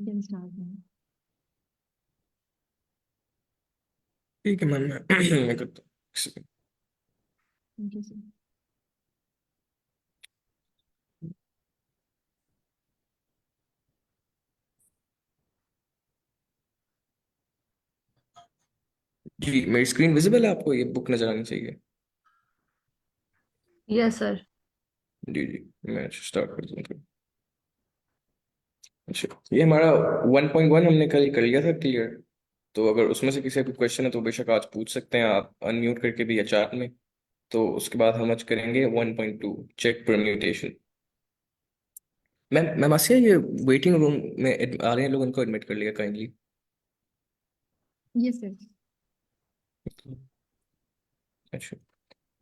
can start now. ठीक है ma'am मैं करता हूँ। Thank you, sir. जी मेरी स्क्रीन विजिबल है आपको, ये बुक नजर आनी चाहिए। Yes sir. जी जी मैं स्टार्ट कर दूँ फिर। अच्छा ये हमारा 1.1 हमने कल कर लिया था क्लियर। तो अगर उसमें से किसी का क्वेश्चन है तो बेशक आज पूछ सकते हैं आप अनम्यूट करके भी या चैट में। तो उसके बाद हम आज करेंगे 1.2 चेक परम्यूटेशन। मैम आसिया ये वेटिंग रूम में आ रहे हैं लोग, उनको एडमिट कर लिया काइंडली। Yes, sir. अच्छा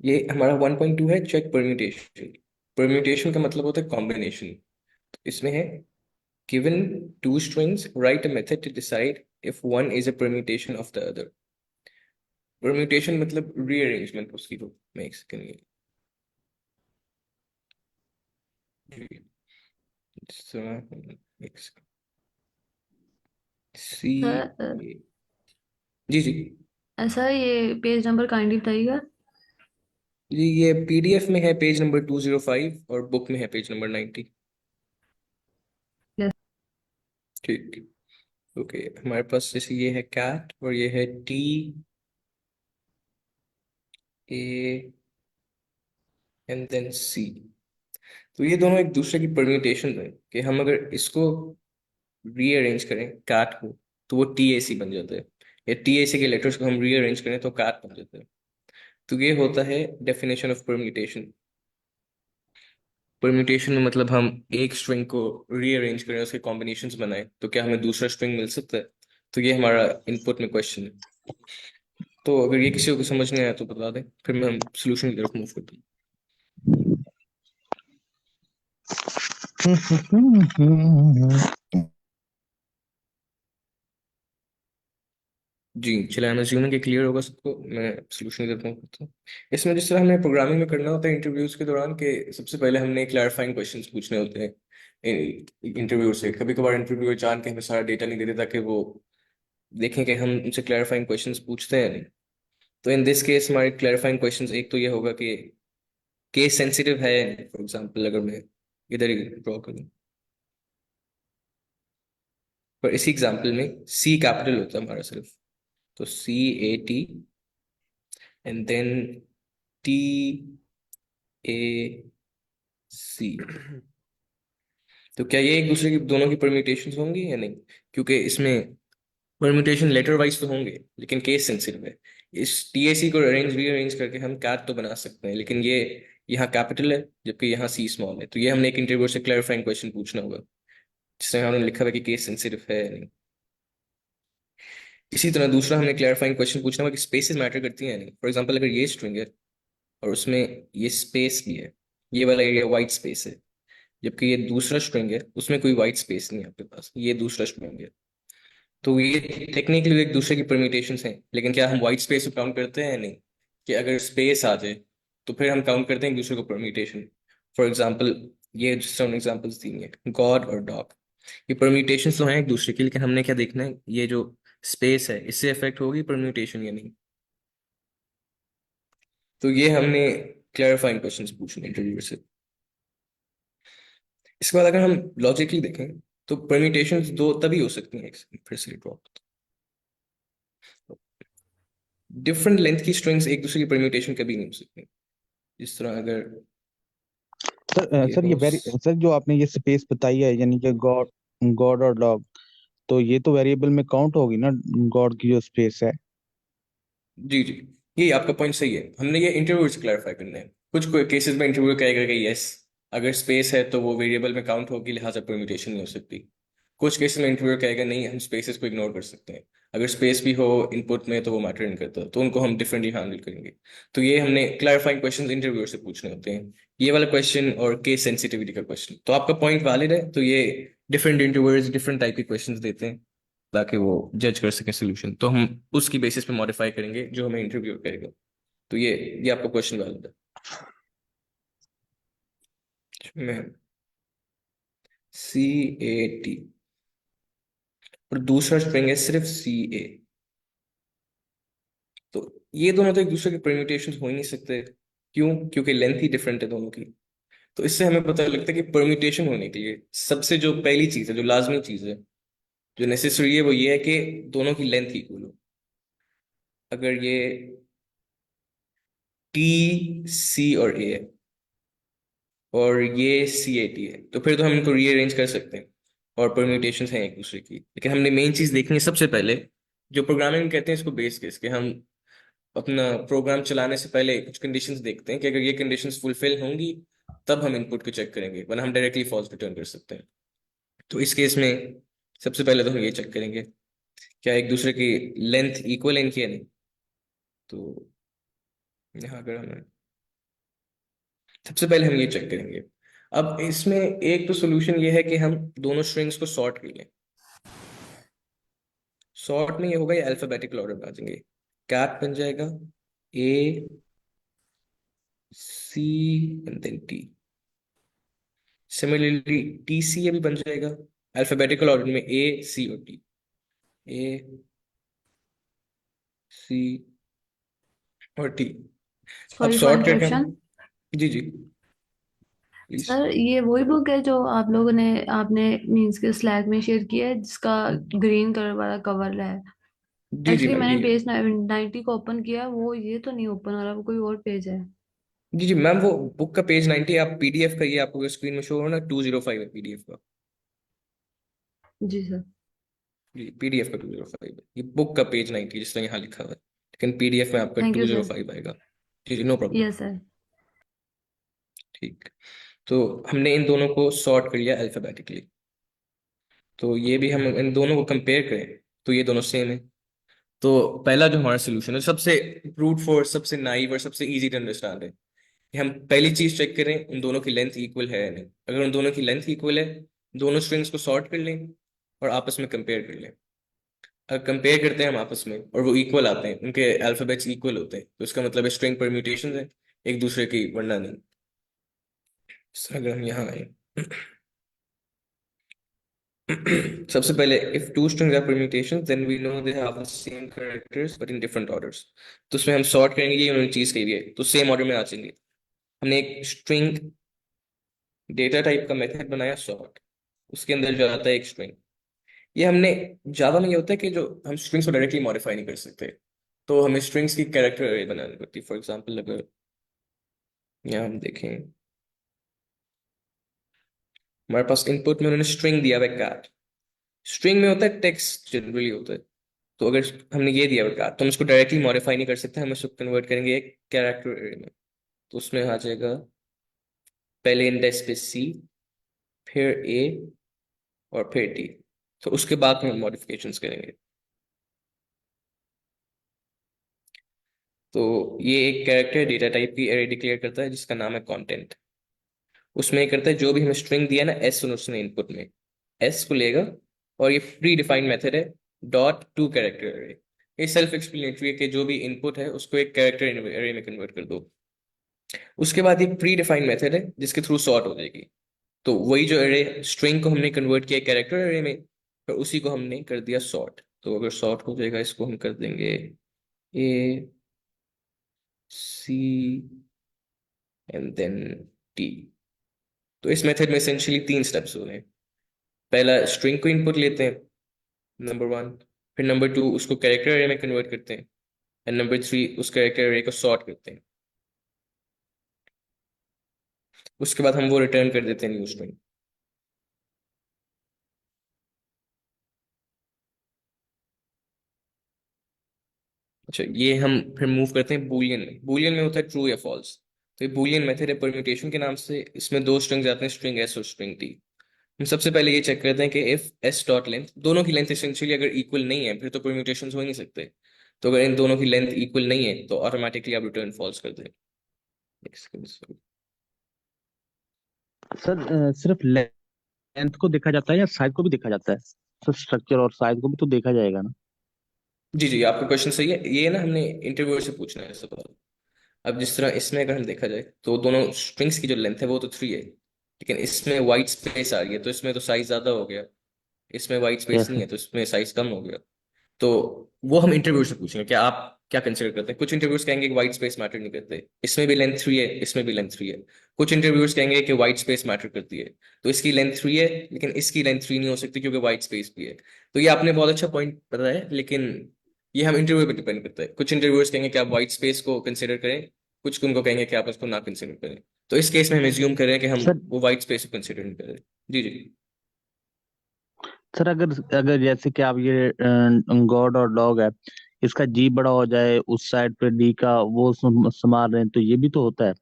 ये हमारा 1.2 है चेक परम्यूटेशन। परम्यूटेशन का मतलब होता है कॉम्बिनेशन। इसमें है given two strings write a method to decide if one is a permutation of the other। permutation मतलब rearrangement उसकी। तो मैं एक सेकंड ये एक सी सर जी जी ऐसा ये पेज नंबर काइंडली बताइएगा। जी ये पीडीएफ में है पेज नंबर 205 और बुक में है पेज नंबर 90। यस। ठीक ओके हमारे पास जैसे ये है कैट और ये है टी ए एंड देन सी। तो ये दोनों एक दूसरे की परम्यूटेशन है कि हम अगर इसको रीअरेंज करें कैट को तो वो टी ए सी बन जाता है, या टी ए सी के लेटर्स को हम रीअरेंज करें तो कैट बन जाता है। तो ये होता है डेफिनेशन ऑफ परम्यूटेशन। परम्यूटेशन में मतलब हम एक स्ट्रिंग को रीअरेंज करें, उसके कॉम्बिनेशंस बनाएं तो क्या हमें दूसरा स्ट्रिंग मिल सकता है। तो ये हमारा इनपुट में क्वेश्चन है। तो अगर ये किसी को समझ नहीं आया तो बता दें, फिर मैं हम सोल्यूशन की तरफ मूव करते हैं। जी चलिए मैं अज्यूमिंग कि क्लियर होगा सबको, मैं सोल्यूशन की तरफ मूव करता हूँ। इसमें जिस तरह हमें प्रोग्रामिंग में करना होता है इंटरव्यूज के दौरान, कि सबसे पहले हमने क्लैरिफाइंग क्वेश्चंस पूछने होते हैं इंटरव्यू से। कभी कभार इंटरव्यू जान के हमें सारा डेटा नहीं देते ताकि वो देखें कि हम उनसे क्लैरिफाइंग क्वेश्चंस पूछते हैं नहीं। तो इन दिस केस हमारे क्लैरिफाइंग क्वेश्चंस एक तो ये होगा कि केस सेंसिटिव है। फॉर एग्जांपल अगर मैं इधर ही ड्रॉ करूँ, पर इसी एग्जांपल में सी कैपिटल होता है हमारा सिर्फ। तो C A T and then T A C. तो क्या ये एक दूसरे की दोनों की परम्यूटेशन होंगी या नहीं, क्योंकि इसमें परम्यूटेशन लेटर वाइज तो होंगे लेकिन केस सेंसिटिव है। इस टीएसी को अरेंज रीअरेंज करके हम कैट तो बना सकते हैं, लेकिन ये यहाँ कैपिटल है जबकि यहाँ सी स्मॉल है। तो ये हमने एक इंटरव्यू से क्लैरिफाइंग क्वेश्चन पूछना होगा जिसमें हमने लिखा हुआ कि केस सेंसिटिव है या नहीं। इसी तरह दूसरा हमने क्लैरिफाइंग क्वेश्चन पूछना होगा कि स्पेसेस मैटर करती हैं या नहीं। फॉर एग्जाम्पल अगर ये स्ट्रिंग है और उसमें ये स्पेस भी है, ये वाला एरिया वाइट स्पेस है, जबकि ये दूसरा स्ट्रिंग है उसमें कोई वाइट स्पेस नहीं है आपके पास, ये दूसरा स्ट्रिंग है। तो ये टेक्निकली एक दूसरे की परम्यूटेशंस हैं, लेकिन क्या हम वाइट स्पेस को काउंट करते हैं या नहीं। कि अगर स्पेस आ जाए तो फिर हम काउंट करते हैं एक दूसरे को परम्यूटेशन। फॉर एग्जाम्पल ये जिस तरह एग्जाम्पल्स दी हैं गॉड और डॉग, ये परम्यूटेशंस तो हैं एक दूसरे की, लेकिन हमने क्या देखना है ये जो स्पेस है इससे अफेक्ट होगी परम्यूटेशन या नहीं। तो ये हमने क्लैरिफाइंग क्वेश्चंस पूछने इंटरव्यू से। इसके बाद अगर हम लॉजिकली देखें तो परम्यूटेशंस दो तभी हो सकती हैं, एक second, फिर से ड्रॉप। डिफरेंट लेंथ की स्ट्रिंग्स एक दूसरे की परम्यूटेशन कभी नहीं हो सकती। जिस तरह अगर सर ये सर ये हो वेरी सर जो आपने ये स्पेस बताई है यानी कि गॉड गॉड और डॉग, तो ये तो वेरिएबल में काउंट होगी ना, गॉड की जो स्पेस है। जी जी ये आपका पॉइंट सही है, हमने ये इंटरव्यू से क्लैरिफाई करना है। कुछ केसेस में इंटरव्यू कहेगा कि यस अगर स्पेस है तो वो वेरिएबल में काउंट होगी लिहाजा परम्यूटेशन नहीं हो सकती। कुछ केसेस में इंटरव्यू कहेगा नहीं हम स्पेसेस को इग्नोर कर सकते हैं, अगर स्पेस भी हो इनपुट में तो वो मैटर नहीं करता, तो उनको हम डिफरेंटली हैंडल करेंगे। तो ये हमने क्लैरिफाइंग क्वेश्चन इंटरव्यू से पूछने होते हैं, ये वाला क्वेश्चन और केस सेंसिटिविटी का क्वेश्चन। तो आपका पॉइंट वैलिड है, तो ये डिफरेंट इंटरव्यूअर्स डिफरेंट टाइप के क्वेश्चन देते हैं ताकि वो जज कर सके सोल्यूशन। तो हम उसकी बेसिस पे मॉडिफाई करेंगे जो हमें इंटरव्यू करेगा। तो ये आपका क्वेश्चन वैलिड है। मैं सी ए टी और दूसरा स्ट्रिंग है सिर्फ सी ए। तो ये दोनों तो एक दूसरे के परम्यूटेशन हो ही नहीं सकते। क्यों? क्योंकि लेंथ ही डिफरेंट है दोनों की। तो इससे हमें पता लगता है कि परम्यूटेशन होने के लिए सबसे जो पहली चीज है, जो लाजमी चीज है, जो नेसेसरी है, वो ये है कि दोनों की लेंथ इक्वल हो। अगर ये टी सी और ए है और ये सी ए टी है, तो फिर तो हम इनको रीअरेंज कर सकते हैं और परम्यूटेशन हैं एक दूसरे की। लेकिन हमने मेन चीज देखनी है सबसे पहले, जो प्रोग्रामिंग में कहते हैं इसको बेस केस, कि हम अपना प्रोग्राम चलाने से पहले कुछ कंडीशंस देखते हैं कि अगर ये कंडीशंस फुलफिल होंगी तब हम इनपुट को चेक करेंगे, वरना हम डायरेक्टली फॉल्स रिटर्न कर सकते हैं। तो इस केस में सबसे पहले तो हम ये चेक करेंगे क्या एक दूसरे की लेंथ इक्वल है इनकी या नहीं। तो यहाँ अगर हमें सबसे पहले हम ये चेक करेंगे। अब इसमें एक तो सोल्यूशन ये है कि हम दोनों स्ट्रिंग्स को सॉर्ट कर लें। सॉर्ट में ये होगा, ये अल्फाबेटिकल ऑर्डर में आ जाएंगे। कैट बन जाएगा A C and then T. Similarly T C ये भी बन जाएगा अल्फाबेटिकल ऑर्डर में, ए सी और टी। ए सी और टी। अब सॉरी फॉर सॉर्ट करके इंटरप्शन। हम, जी जी प्लीज। सर ये वही बुक है जो आप लोगों ने आपने मीन्स के स्लैक में शेयर किया है, जिसका ग्रीन कलर वाला कवर है। जी जी एक्चुअली मैम, मैंने ये पेज 90 को ओपन किया, वो ये तो नहीं ओपन हो रहा, वो कोई और पेज है। जी जी मैम, वो बुक का पेज 90 आप पीडीएफ का, ये आपको स्क्रीन में शो हो ना, 205 है पीडीएफ का। जी सर। जी पीडीएफ का 205 है, ये बुक का पेज 90 जिस तरह यहाँ लिखा हुआ है, लेकिन पीडीएफ में आपका थैंक यू सर। 205 आएगा। जी जी नो प्रॉब्लम। Yes sir. ठीक। तो हमने इन दोनों को सॉर्ट कर लिया अल्फाबेटिकली। तो ये भी हम इन दोनों को कंपेयर करें तो ये दोनों सेम है। तो पहला जो हमारा सोल्यूशन है, सबसे ब्रूट फोर्स, सबसे नाइव और सबसे इजी टू अंडरस्टैंड है कि हम पहली चीज चेक करें उन दोनों की लेंथ इक्वल है या नहीं। अगर उन दोनों की लेंथ इक्वल है, दोनों स्ट्रिंग्स को सॉर्ट कर लें और आपस में कंपेयर कर लें। अगर कंपेयर करते हैं हम आपस में और वो इक्वल आते हैं, उनके अल्फाबेट्स इक्वल होते हैं, तो इसका मतलब है स्ट्रिंग परम्यूटेशन है एक दूसरे की, वरना नहीं। अगर हम यहाँ आए सबसे पहले, if two strings are permutations then we know they have the same characters but in different orders। तो उसमें हम सॉर्ट करेंगे, ये उन्होंने चीज कही है तो सेम ऑर्डर में आ जाएंगे। हमने एक स्ट्रिंग डेटा टाइप का मेथड बनाया सॉर्ट, उसके अंदर जो आता है एक स्ट्रिंग। ये हमने जावा में ये होता है कि जो हम स्ट्रिंग्स को डायरेक्टली मॉडिफाई नहीं कर सकते, तो हमें स्ट्रिंग्स की कैरेक्टर अरे बनानी पड़ती है। फॉर एग्जांपल अगर यहाँ हम देखें, हमारे पास इनपुट में उन्होंने स्ट्रिंग दिया हुआ है कैट। स्ट्रिंग में होता है टेक्स्ट जनरली होता है, तो अगर हमने ये दिया हुआ कैट तो हम इसको डायरेक्टली मॉडिफाई नहीं कर सकते, हम इसको कन्वर्ट करेंगे एक कैरेक्टर अरे में। तो उसमें आ जाएगा पहले इंडेक्स पे सी, फिर ए और फिर टी। तो उसके बाद हम मॉडिफिकेशंस करेंगे। तो ये एक कैरेक्टर डेटा टाइप की एरे डिक्लेयर करता है जिसका नाम है कंटेंट। उसमें ये करता है जो भी हमें स्ट्रिंग दिया ना एस, उसने इनपुट में एस को लेगा, और ये प्री डिफाइंड मेथड है डॉट टू कैरेक्टर एरे। ये सेल्फ एक्सप्लेनेटरी है कि जो भी इनपुट है उसको एक कैरेक्टर एरे में कन्वर्ट कर दो। उसके बाद ये प्री डिफाइंड मेथड है जिसके थ्रू सॉर्ट हो जाएगी। तो वही जो एरे स्ट्रिंग को हमने कन्वर्ट किया कैरेक्टर एरे में, फिर उसी को हमने कर दिया सॉर्ट। तो अगर सॉर्ट हो जाएगा, इसको हम कर देंगे ए सी एंड देन टी। तो इस मेथड में एसेंशियली तीन स्टेप्स हो रहे हैं। पहला, स्ट्रिंग को इनपुट लेते हैं, नंबर वन। फिर नंबर टू, उसको कैरेक्टर एरे में कन्वर्ट करते हैं। एंड नंबर थ्री, उस कैरेक्टर एरे को सॉर्ट करते हैं। उसके बाद हम वो रिटर्न कर देते हैं न्यू स्ट्रिंग। अच्छा, ये हम फिर मूव करते हैं बूलियन में। बूलियन में होता है ट्रू या फॉल्स। तो ये बूलियन मेथड है परम्यूटेशन के नाम से। इसमें दो स्ट्रिंग्स आते हैं, स्ट्रिंग एस और स्ट्रिंग टी। हम सबसे पहले ये चेक करते हैं कि इफ एस डॉट लेंथ, दोनों की लेंथ एसेंशियली अगर इक्वल नहीं है फिर तो परम्यूटेशन हो ही नहीं सकते। तो अगर इन दोनों की लेंथ इक्वल नहीं है तो ऑटोमेटिकली आप रिटर्न फॉल्स कर दें। सर सिर्फ लेंथ को देखा जाता है या साइज को भी देखा जाता है? सर स्ट्रक्चर और साइज को भी तो देखा जाएगा ना? जी जी आपका क्वेश्चन सही है, ये ना हमने इंटरव्यूअर से पूछना है सवाल। अब जिस तरह इसमें अगर हम देखा जाए तो दोनों स्ट्रिंग्स की जो लेंथ है वो तो 3 है, लेकिन इसमें वाइट स्पेस आ रही है तो इसमें तो साइज ज्यादा हो गया। इसमें वाइट स्पेस यस नहीं सर। है तो इसमें साइज कम हो गया। तो वो हम इंटरव्यू से पूछेंगे कि आप क्या कंसिडर करते हैं। कुछ इंटरव्यूज कहेंगे कि वाइट स्पेस मैटर नहीं करते, इसमें भी लेंथ 3 है, इसमें भी लेंथ 3 है। कुछ इंटरव्यूज कहेंगे कि वाइट स्पेस मैटर करती है, तो इसकी लेंथ 3 है लेकिन इसकी लेंथ 3 नहीं हो सकती क्योंकि वाइट स्पेस भी है। तो ये आपने बहुत अच्छा पॉइंट बताया है, लेकिन ये हम इंटरव्यू पे डिपेंड करता है। कुछ इंटरव्यूअर्स कहेंगे कि आप वाइट स्पेस को कंसिडर करें, कुछ उनको कहेंगे कि आप उसको ना कंसिडर करें। तो इस केस में हम एज्यूम कर रहे हैं कि हम सर वो वाइट स्पेस को कंसिडर नहीं कर रहे। जी जी। सर अगर अगर जैसे कि आप ये गॉड और डॉग है, इसका जी बड़ा हो जाए, उस साइड पे डी का वो संभाल रहे हैं, तो ये भी तो होता है।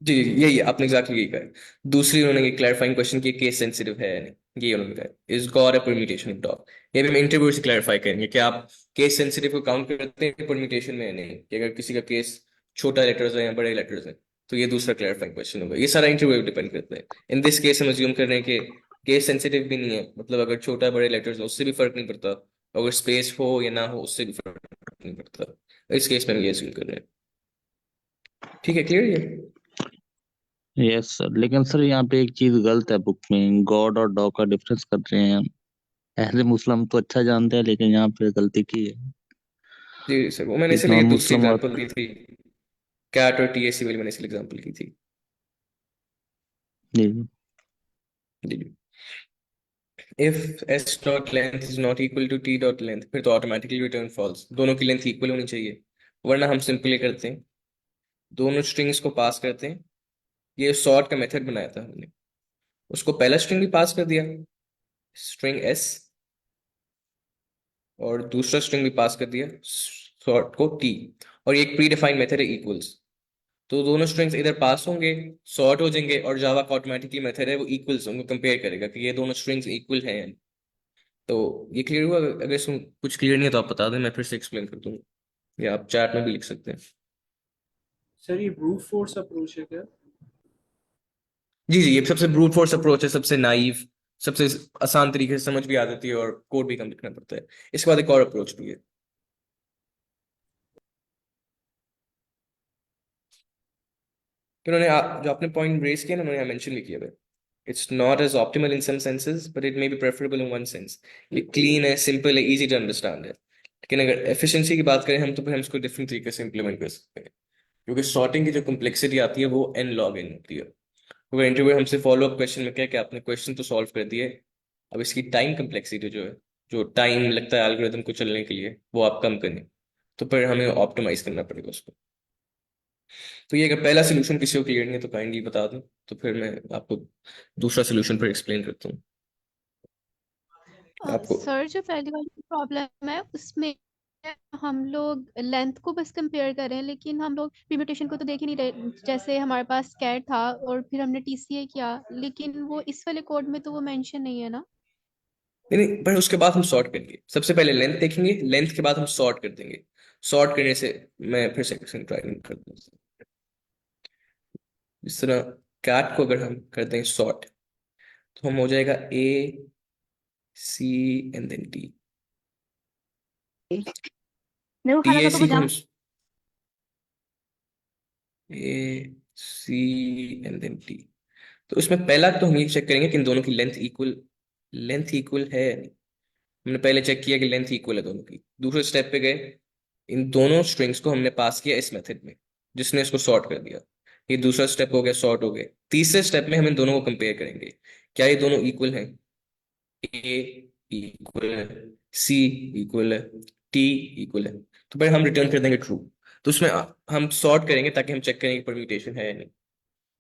जी जी यही आपने एग्जैक्टली यही कहा है। दूसरी उन्होंने ये क्लैरिफाइंग क्वेश्चन की केस सेंसिटिव है या नहीं, ये उन्होंने कहा is God a permutation of dog. ये भी हम इंटरव्यू से क्लैरिफाई करेंगे कि आप केस सेंसिटिव को काउंट करते हैं परम्यूटेशन में या नहीं, कि अगर किसी का केस छोटा लेटर्स है या बड़े लेटर्स है। तो ये दूसरा क्लैरिफाइंग क्वेश्चन होगा। ये सारा इंटरव्यू डिपेंड करता है। इन दिस केस हम अज्यूम कर रहे हैं कि केस सेंसिटिव भी नहीं है, मतलब अगर छोटा बड़े लेटर्स हो उससे भी फर्क नहीं पड़ता, अगर स्पेस हो या ना हो उससे भी फर्क नहीं पड़ता। इस केस में हम ये अज्यूम कर रहे हैं। ठीक है, क्लियर ये। यस सर, लेकिन सर यहाँ पे एक चीज गलत है, बुक में गॉड और डॉग का डिफरेंस कर रहे हैं। अहले मुस्लिम तो अच्छा जानते हैं, लेकिन यहाँ पे गलती की है। जी सर, वो मैंने एक इसलिए नॉन दूसरी मुस्लिम और एग्जांपल दी थी, कैट और टीएससी वाली मैंने इसलिए एग्जांपल की थी। जी जी। If S dot length is not equal to T dot length, फिर तो ऑटोमेटिकली रिटर्न फॉल्स, दोनों की लेंथ इक्वल होनी चाहिए। वरना हम सिंपली करते हैं, दोनों स्ट्रिंग्स को पास करते हैं। ये सॉर्ट का मेथड बनाया था हमने, उसको पहला स्ट्रिंग भी पास कर दिया, स्ट्रिंग एस, और दूसरा स्ट्रिंग भी पास कर दिया, सॉर्ट को टी। और ये एक प्री डिफाइंड मेथड है इक्वल्स। तो दोनों स्ट्रिंग्स इधर पास होंगे, सॉर्ट हो जाएंगे, और जावा का ऑटोमेटिकली मेथड है वो इक्वल्स उनको कंपेयर करेगा कि ये दोनों स्ट्रिंग्स इक्वल हैं। तो ये क्लियर हुआ? अगर इसमें कुछ क्लियर नहीं है तो आप बता दें, मैं फिर से एक्सप्लेन कर दूंगा, या आप चैट में भी लिख सकते हैं। सर ये ब्रूट फोर्स अप्रोच है क्या? जी जी, ये सबसे ब्रूट फोर्स अप्रोच है, सबसे नाइव, सबसे आसान तरीके से समझ भी आ जाती है और कोड भी कम लिखना पड़ता है। इसके बाद एक और अप्रोच भी है कि उन्होंने जो आपने पॉइंट रेज किया ना, उन्होंने मेंशन भी किया है, it's not as optimal in some senses but it may be preferable in one sense. ये क्लीन है, सिंपल है, इजी टू अंडरस्टैंड है। लेकिन अगर एफिशिएंसी की बात करें हम, तो फिर हम इसको डिफरेंट तरीके से इंप्लीमेंट कर सकते हैं, क्योंकि सॉर्टिंग की जो कम्प्लेक्सिटी आती है वो n log n होती है। अगर इंटरव्यू हमसे फॉलो अप क्वेश्चन में क्या कि आपने क्वेश्चन तो सॉल्व कर दिए, अब इसकी टाइम कम्प्लेक्सिटी जो है, जो टाइम लगता है एल्गोरिथम को चलने के लिए, वो आप कम करें, तो फिर हमें ऑप्टिमाइज करना पड़ेगा उसको। तो ये अगर पहला सोल्यूशन किसी को क्लियर नहीं है तो काइंडली बता दें, तो फिर मैं आपको दूसरा सोल्यूशन पर एक्सप्लेन करता हूँ आपको। सर जो पहली वाली प्रॉब्लम है उसमें हम लोग लेंथ को बस कंपेयर कर रहे हैं, लेकिन हम लोग परम्यूटेशन को तो देख ही नहीं रहे। जैसे हमारे पास कैट था और फिर हमने टीसीए किया, लेकिन वो इस वाले कोड में तो वो मेंशन नहीं है ना। नहीं नहीं, पर उसके बाद हम सॉर्ट करेंगे, सबसे पहले लेंथ देखेंगे, लेंथ के बाद हम सॉर्ट कर देंगे। सॉर्ट करने से मैं फिर से ट्राई कर दूँ। जिस तरह कैट को अगर हम कर दें सॉर्ट, तो हम हो जाएगा A C and then T. देखो टी खाना ए खा तो सी को हम पजामा। ए सी एंड देन टी। तो इसमें पहला तो हम ये चेक करेंगे कि इन दोनों की लेंथ इक्वल है या नहीं। हमने पहले चेक किया कि लेंथ इक्वल है दोनों की। दूसरे स्टेप पे गए, इन दोनों स्ट्रिंग्स को हमने पास किया इस मेथड में, जिसने इसको सॉर्ट कर दिया। ये दूसरा स्टेप हो गया, सॉर्ट हो गए। तीसरे स्टेप में हम इन दोनों को कंपेयर करेंगे, क्या ये दोनों इक्वल हैं। ए इक्वल है, सी इक्वल है, टी इक्वल है, तो फिर हम रिटर्न कर देंगे ट्रू। तो उसमें हम सॉर्ट करेंगे ताकि हम चेक करें कि परम्यूटेशन है या नहीं।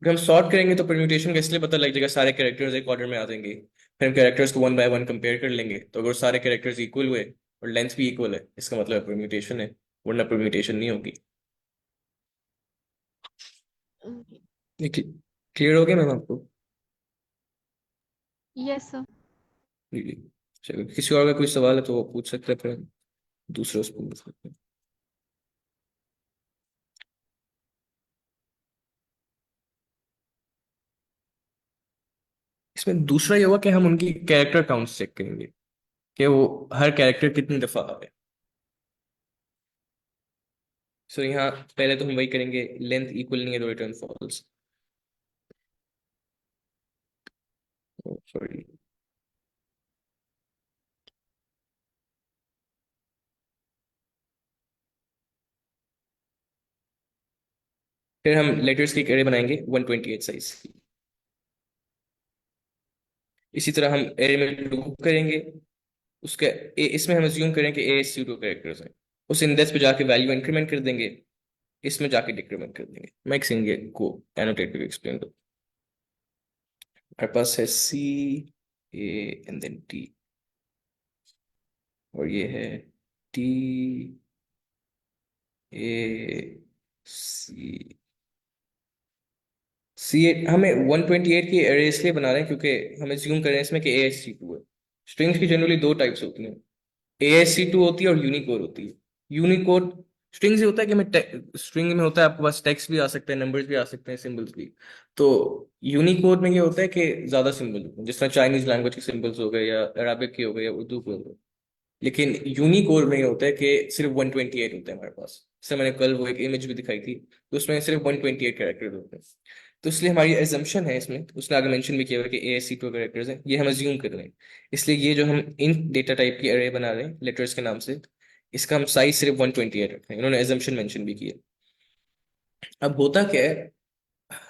अगर हम सॉर्ट करेंगे तो परम्यूटेशन का इसलिए पता लग जाएगा, सारे कैरेक्टर्स एक ऑर्डर में आ जाएंगे। फिर हम कैरेक्टर्स को वन बाय वन कंपेयर कर लेंगे, तो अगर सारे कैरेक्टर्स इक्वल हुए और लेंथ भी इक्वल है, इसका मतलब परम्यूटेशन है, वरना परम्यूटेशन नहीं होगी। ये क्लियर हो गया मैम आपको? Yes sir. जी जी। चलो, किसी और का कोई सवाल है तो वो पूछ सकते हैं, फिर हम दूसरे उस पर move करते हैं। इसमें दूसरा ये हुआ कि हम उनकी कैरेक्टर काउंट्स चेक करेंगे कि वो हर कैरेक्टर कितनी दफा आ गए। सो यहाँ पहले तो हम वही करेंगे, लेंथ इक्वल नहीं है तो रिटर्न फॉल्स। सॉरी, फिर हम लेटर्स की एक एरे बनाएंगे 128 साइज की। इसी तरह हम एरे में लूप करेंगे। इसमें हम अज्यूम करें कि ए सूडो कैरेक्टर्स हैं। उस इंडेक्स पे जाके वैल्यू इंक्रीमेंट कर देंगे, इसमें जाके डिक्रीमेंट कर देंगे। मैं एक को एनोटेट करके एक्सप्लेन करूँ। हमारे पास है सी ए एंड देन टी, और ये है टी ए सी सी। हमें 128 की एरे इसलिए बना रहे हैं क्योंकि हम एज्यूम कर रहे हैं इसमें कि ASC2 है। स्ट्रिंग्स की जनरली दो टाइप्स होती हैं, ASC2 होती है और यूनिकोड होती है। यूनिकोड स्ट्रिंग्स होता है कि हमें स्ट्रिंग में होता है आपके पास टेक्स्ट भी आ सकते हैं, नंबर्स भी आ सकते हैं, सिंबल्स भी। तो यूनिकोड में ये होता है कि ज्यादा सिंबल होते हैं, जिस तरह चाइनीज लैंग्वेज के सिंबल्स हो गए या अरबिक के हो गए या उर्दू के हो गए। लेकिन यूनिकोड में ये होता है कि सिर्फ 128 होते हैं हमारे पास। जैसे मैंने कल वो एक इमेज भी दिखाई थी, तो उसमें सिर्फ 128 कैरेक्टर्स होते हैं। तो इसलिए हमारी एजम्पशन है इसमें, उसने आगे मेंशन भी किया हुआ है कि ASC2 कैरेक्टर्स हैं, ये हम अज्यूम कर रहे हैं। इसलिए ये जो हम इन डेटा टाइप की अरे बना रहे हैं लेटर्स के नाम से, इसका हम साइज सिर्फ 128 रखें। इन्होंने एजम्पशन मेंशन भी किया। अब होता क्या है,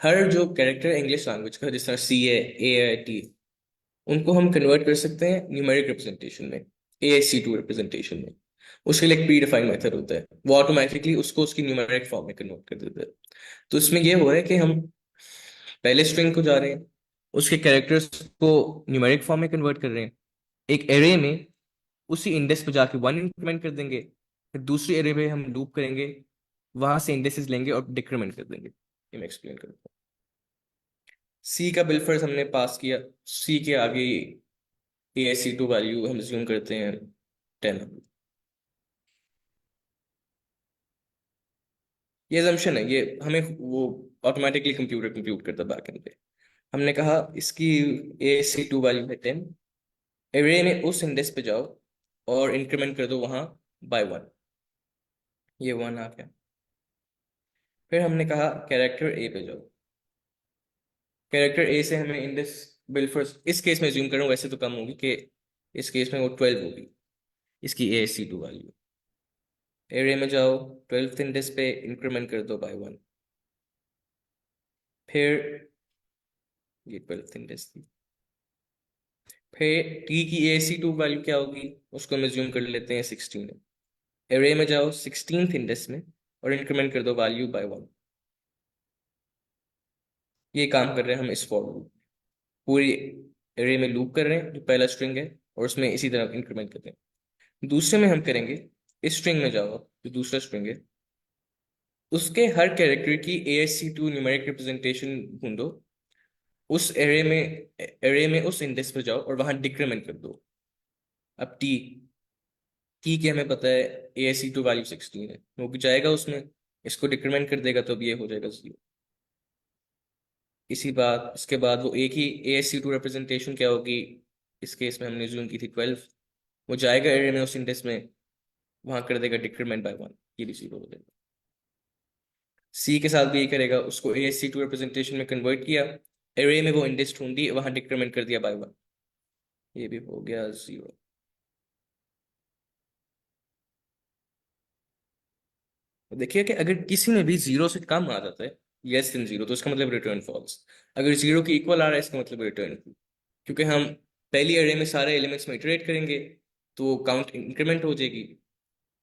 हर जो कैरेक्टर इंग्लिश लैंग्वेज का, जिस तरह CA, AIT, उनको हम कन्वर्ट कर सकते हैं न्यूमेरिक रिप्रेजेंटेशन में, ASC2 रिप्रेजेंटेशन में। उसके लिए एक प्री डिफाइंड मेथड होता है, वो ऑटोमेटिकली उसको उसकी न्यूमेरिक फॉर्म में कन्वर्ट कर देता है। तो इसमें ये हुआ है कि हम पहले स्ट्रिंग को जा रहे हैं, उसके कैरेक्टर्स को न्यूमेरिक फॉर्म में कन्वर्ट कर रहे हैं। एक एरे में उसी इंडेक्स पे जाके 1 इंक्रीमेंट कर देंगे, फिर दूसरी एरे में हम लूप करेंगे, वहां से इंडेक्सेस लेंगे और डिक्रीमेंट कर देंगे। ये मैं एक्सप्लेन करता हूँ। सी का बिलफर्स हमने पास किया, सी के आगे ASC2 वैल्यू हम ज्यूम करते हैं 10। ये assumption है, ये हमें वो ऑटोमेटिकली कंप्यूटर कंप्यूट करता है बैकएंड पे। हमने कहा इसकी ASC2 वैल्यू है 10, एरे में उस इंडेक्स पे जाओ और इंक्रीमेंट कर दो वहां बाय 1। ये 1 आ गया। फिर हमने कहा कैरेक्टर ए पे जाओ। कैरेक्टर ए से हमें इंडेक्स बिलफर्स, इस केस में ज्यूम करूँ, वैसे तो कम होगी, कि इस केस में वो 12 होगी इसकी ASC2 वैल्यू। एरे में जाओ, 12th इंडेक्स पे इंक्रीमेंट कर दो बाय 1। फिर ये 12th इंडेक्स थी। फिर टी की ASC2 वैल्यू क्या होगी, उसको हम ज्यूम कर लेते हैं 16। एरे में जाओ 16th इंडेक्स में और इंक्रीमेंट कर दो वैल्यू बाय 1। ये काम कर रहे हैं हम इस फॉर लूप, पूरी एरे में लूप कर रहे हैं जो पहला स्ट्रिंग है, और उसमें इसी तरह इंक्रीमेंट कर रहे हैं। दूसरे में हम करेंगे, इस स्ट्रिंग में जाओ जो दूसरा स्ट्रिंग है, उसके हर कैरेक्टर की ASC2 न्यूमेरिक रिप्रेजेंटेशन ढूंढो, उस एरे में उस इंडेक्स पर जाओ और वहां डिक्रीमेंट कर दो। अब टी टी के हमें पता है ASC2 वैल्यू 16 है, वो भी जाएगा उसमें, इसको डिक्रीमेंट कर देगा तो अब ये हो जाएगा 0। इसी बात इसके बाद वो एक ही ASC2 रिप्रेजेंटेशन क्या होगी, इस केस में हमने जूम की थी 12, वो जाएगा एरे में उस इंडेक्स में, वहां कर देगा डिक्रीमेंट बाय 1, ये भी 0 हो जाएगा। सी के साथ भी यही करेगा, उसको ASC2 रिप्रेजेंटेशन में कन्वर्ट किया, एरे में वो इंडेक्स ढूंढी, वहां डिक्रीमेंट कर दिया बाय 1, ये भी हो गया 0। देखिए कि अगर किसी में भी 0 से कम आ जाता है, लेस देन 0, तो इसका मतलब रिटर्न फॉल्स। अगर 0 के इक्वल आ रहा है, इसका मतलब रिटर्न ट्रू। क्योंकि हम पहली एरे में सारे एलिमेंट्स में इटरेट करेंगे तो काउंट इंक्रीमेंट हो जाएगी,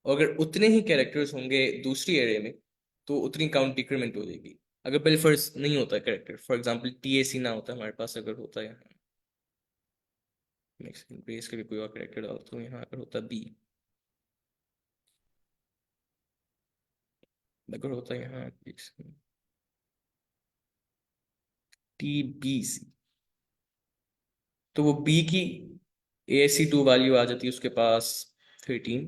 और अगर उतने ही कैरेक्टर्स होंगे दूसरी एरे में तो उतनी काउंट डिक्रीमेंट हो जाएगी। अगर पहले फर्स्ट नहीं होता कैरेक्टर, फॉर एग्जाम्पल TAC ना होता हमारे पास, अगर होता है यहाँ बेस के भी कोई और कैरेक्टर डालता हूँ, यहाँ अगर होता B, अगर होता है यहाँ TBC, तो वो B की ASC2 वैल्यू आ जाती है उसके पास 13।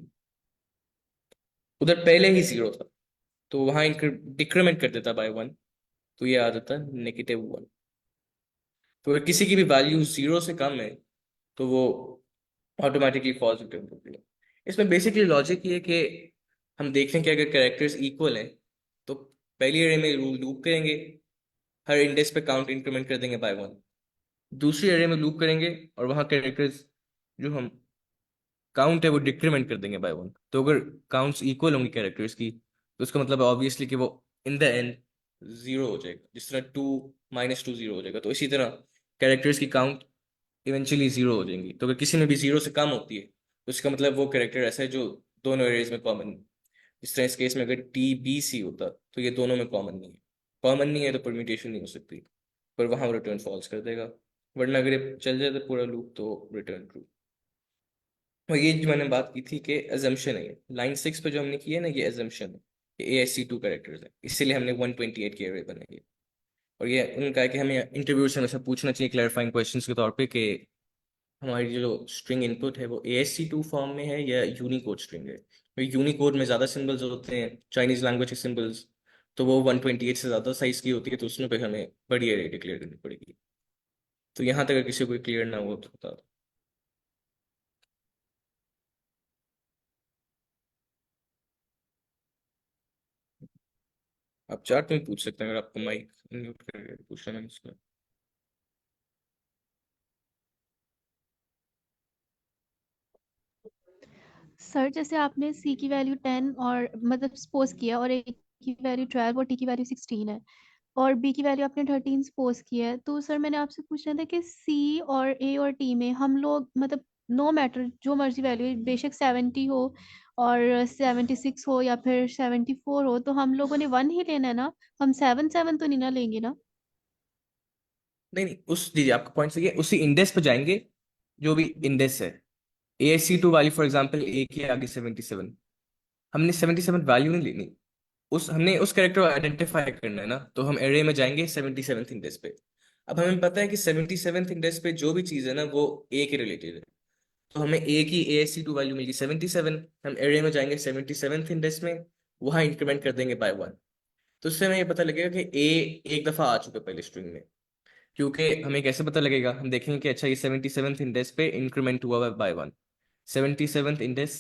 उधर पहले ही 0 था तो वहां डिक्रीमेंट कर देता बाय 1, तो ये आ जाता -1। तो अगर किसी की भी वैल्यू 0 से कम है तो वो ऑटोमेटिकली फॉल्स रिटर्न करती है। इसमें बेसिकली लॉजिक ये है कि हम देख लें कि अगर कैरेक्टर्स इक्वल हैं तो पहली एरे में लूप करेंगे, हर इंडेक्स पे काउंट इंक्रीमेंट कर देंगे बाय 1। दूसरी एरे में लूप करेंगे और वहां कैरेक्टर्स जो हम काउंट है वो डिक्रीमेंट कर देंगे बाय 1। तो अगर काउंट्स इक्वल होंगी कैरेक्टर्स की, तो उसका मतलब ऑब्वियसली कि वो इन द एंड जीरो हो जाएगा, जिस तरह 2 -2 जीरो हो जाएगा, तो इसी तरह कैरेक्टर्स की काउंट इवेंचुअली जीरो हो जाएंगी। तो अगर किसी में भी जीरो से कम होती है तो इसका मतलब वो कैरेक्टर ऐसा है जो दोनों एरियाज में कॉमन है। इस तरह इस केस में अगर TBC होता तो ये दोनों में कॉमन नहीं है, कॉमन नहीं है तो परम्यूटेशन नहीं हो सकती, पर वहां रिटर्न फॉल्स कर देगा। वरना अगर ये चल जाए तो पूरा लूप तो रिटर्न ट्रू। और ये जो मैंने बात की थी कि अजम्पशन है, लाइन 6 पे जो हमने किया है ना, ये अजम्पशन है, ये ASC2 कैरेक्टर्स है, इसीलिए हमने 128 के एरे बनाए। और ये उनका है कि हमें इंटरव्यू से हमेशा पूछना चाहिए क्लैरिफाइंग क्वेश्चंस के तौर पे कि हमारी जो स्ट्रिंग इनपुट है वो ASC2 फॉर्म में है या यूनिकोड स्ट्रिंग है। तो यूनिकोड में ज़्यादा सिंबल्स होते हैं, चाइनीज लैंग्वेज के सिंबल्स, तो वो 128 से ज़्यादा साइज की होती है, तो उसमें पे हमें बड़ी एरे डिक्लेयर करनी पड़ेगी। तो यहाँ तक अगर किसी को क्लियर ना हो तो बता दो। आप चार्ट में पूछ सकते हैं अगर आपको माइक म्यूट करके पूछना है मुझसे। सर जैसे आपने सी की वैल्यू 10 और मतलब सपोज किया, और ए की वैल्यू 12 और टी की वैल्यू 16 है, और बी की वैल्यू आपने 13 सपोज किया है, तो सर मैंने आपसे पूछना था कि सी और ए और टी में हम लोग मतलब नो मैटर जो मर्जी वैल्यू, बेशक 70 हो और 76 हो या फिर 74 हो, तो हम लोगों ने 1 ही लेना है ना, हम 7 7 तो नहीं ना लेंगे ना। नहीं नहीं, उस दीजिए आपका पॉइंट सही है, उसी इंडेक्स पे जाएंगे जो भी इंडेक्स है। ASC2 वाली फॉर एग्जांपल ए के आगे 77, हमने 77 वैल्यू नहीं लेनी, उस हमने उस कैरेक्टर को आइडेंटिफाई करना है ना, तो हम एरे में जाएंगे 77th इंडेक्स पे। अब हमें पता है कि 77th इंडेक्स पे जो भी चीज़ है ना वो ए के रिलेटेड है, तो हमें ए की ASC2 वैल्यू मिली 77, हम एरे में जाएंगे 77th इंडेक्स में, वहां इंक्रीमेंट कर देंगे बाय 1। तो उससे हमें ये पता लगेगा कि ए एक दफा आ चुका है पहले स्ट्रिंग में। क्योंकि हमें कैसे पता लगेगा, हम देखेंगे कि अच्छा ये 77th इंडेक्स पे इंक्रीमेंट हुआ है बाय 1। 77th इंडेक्स,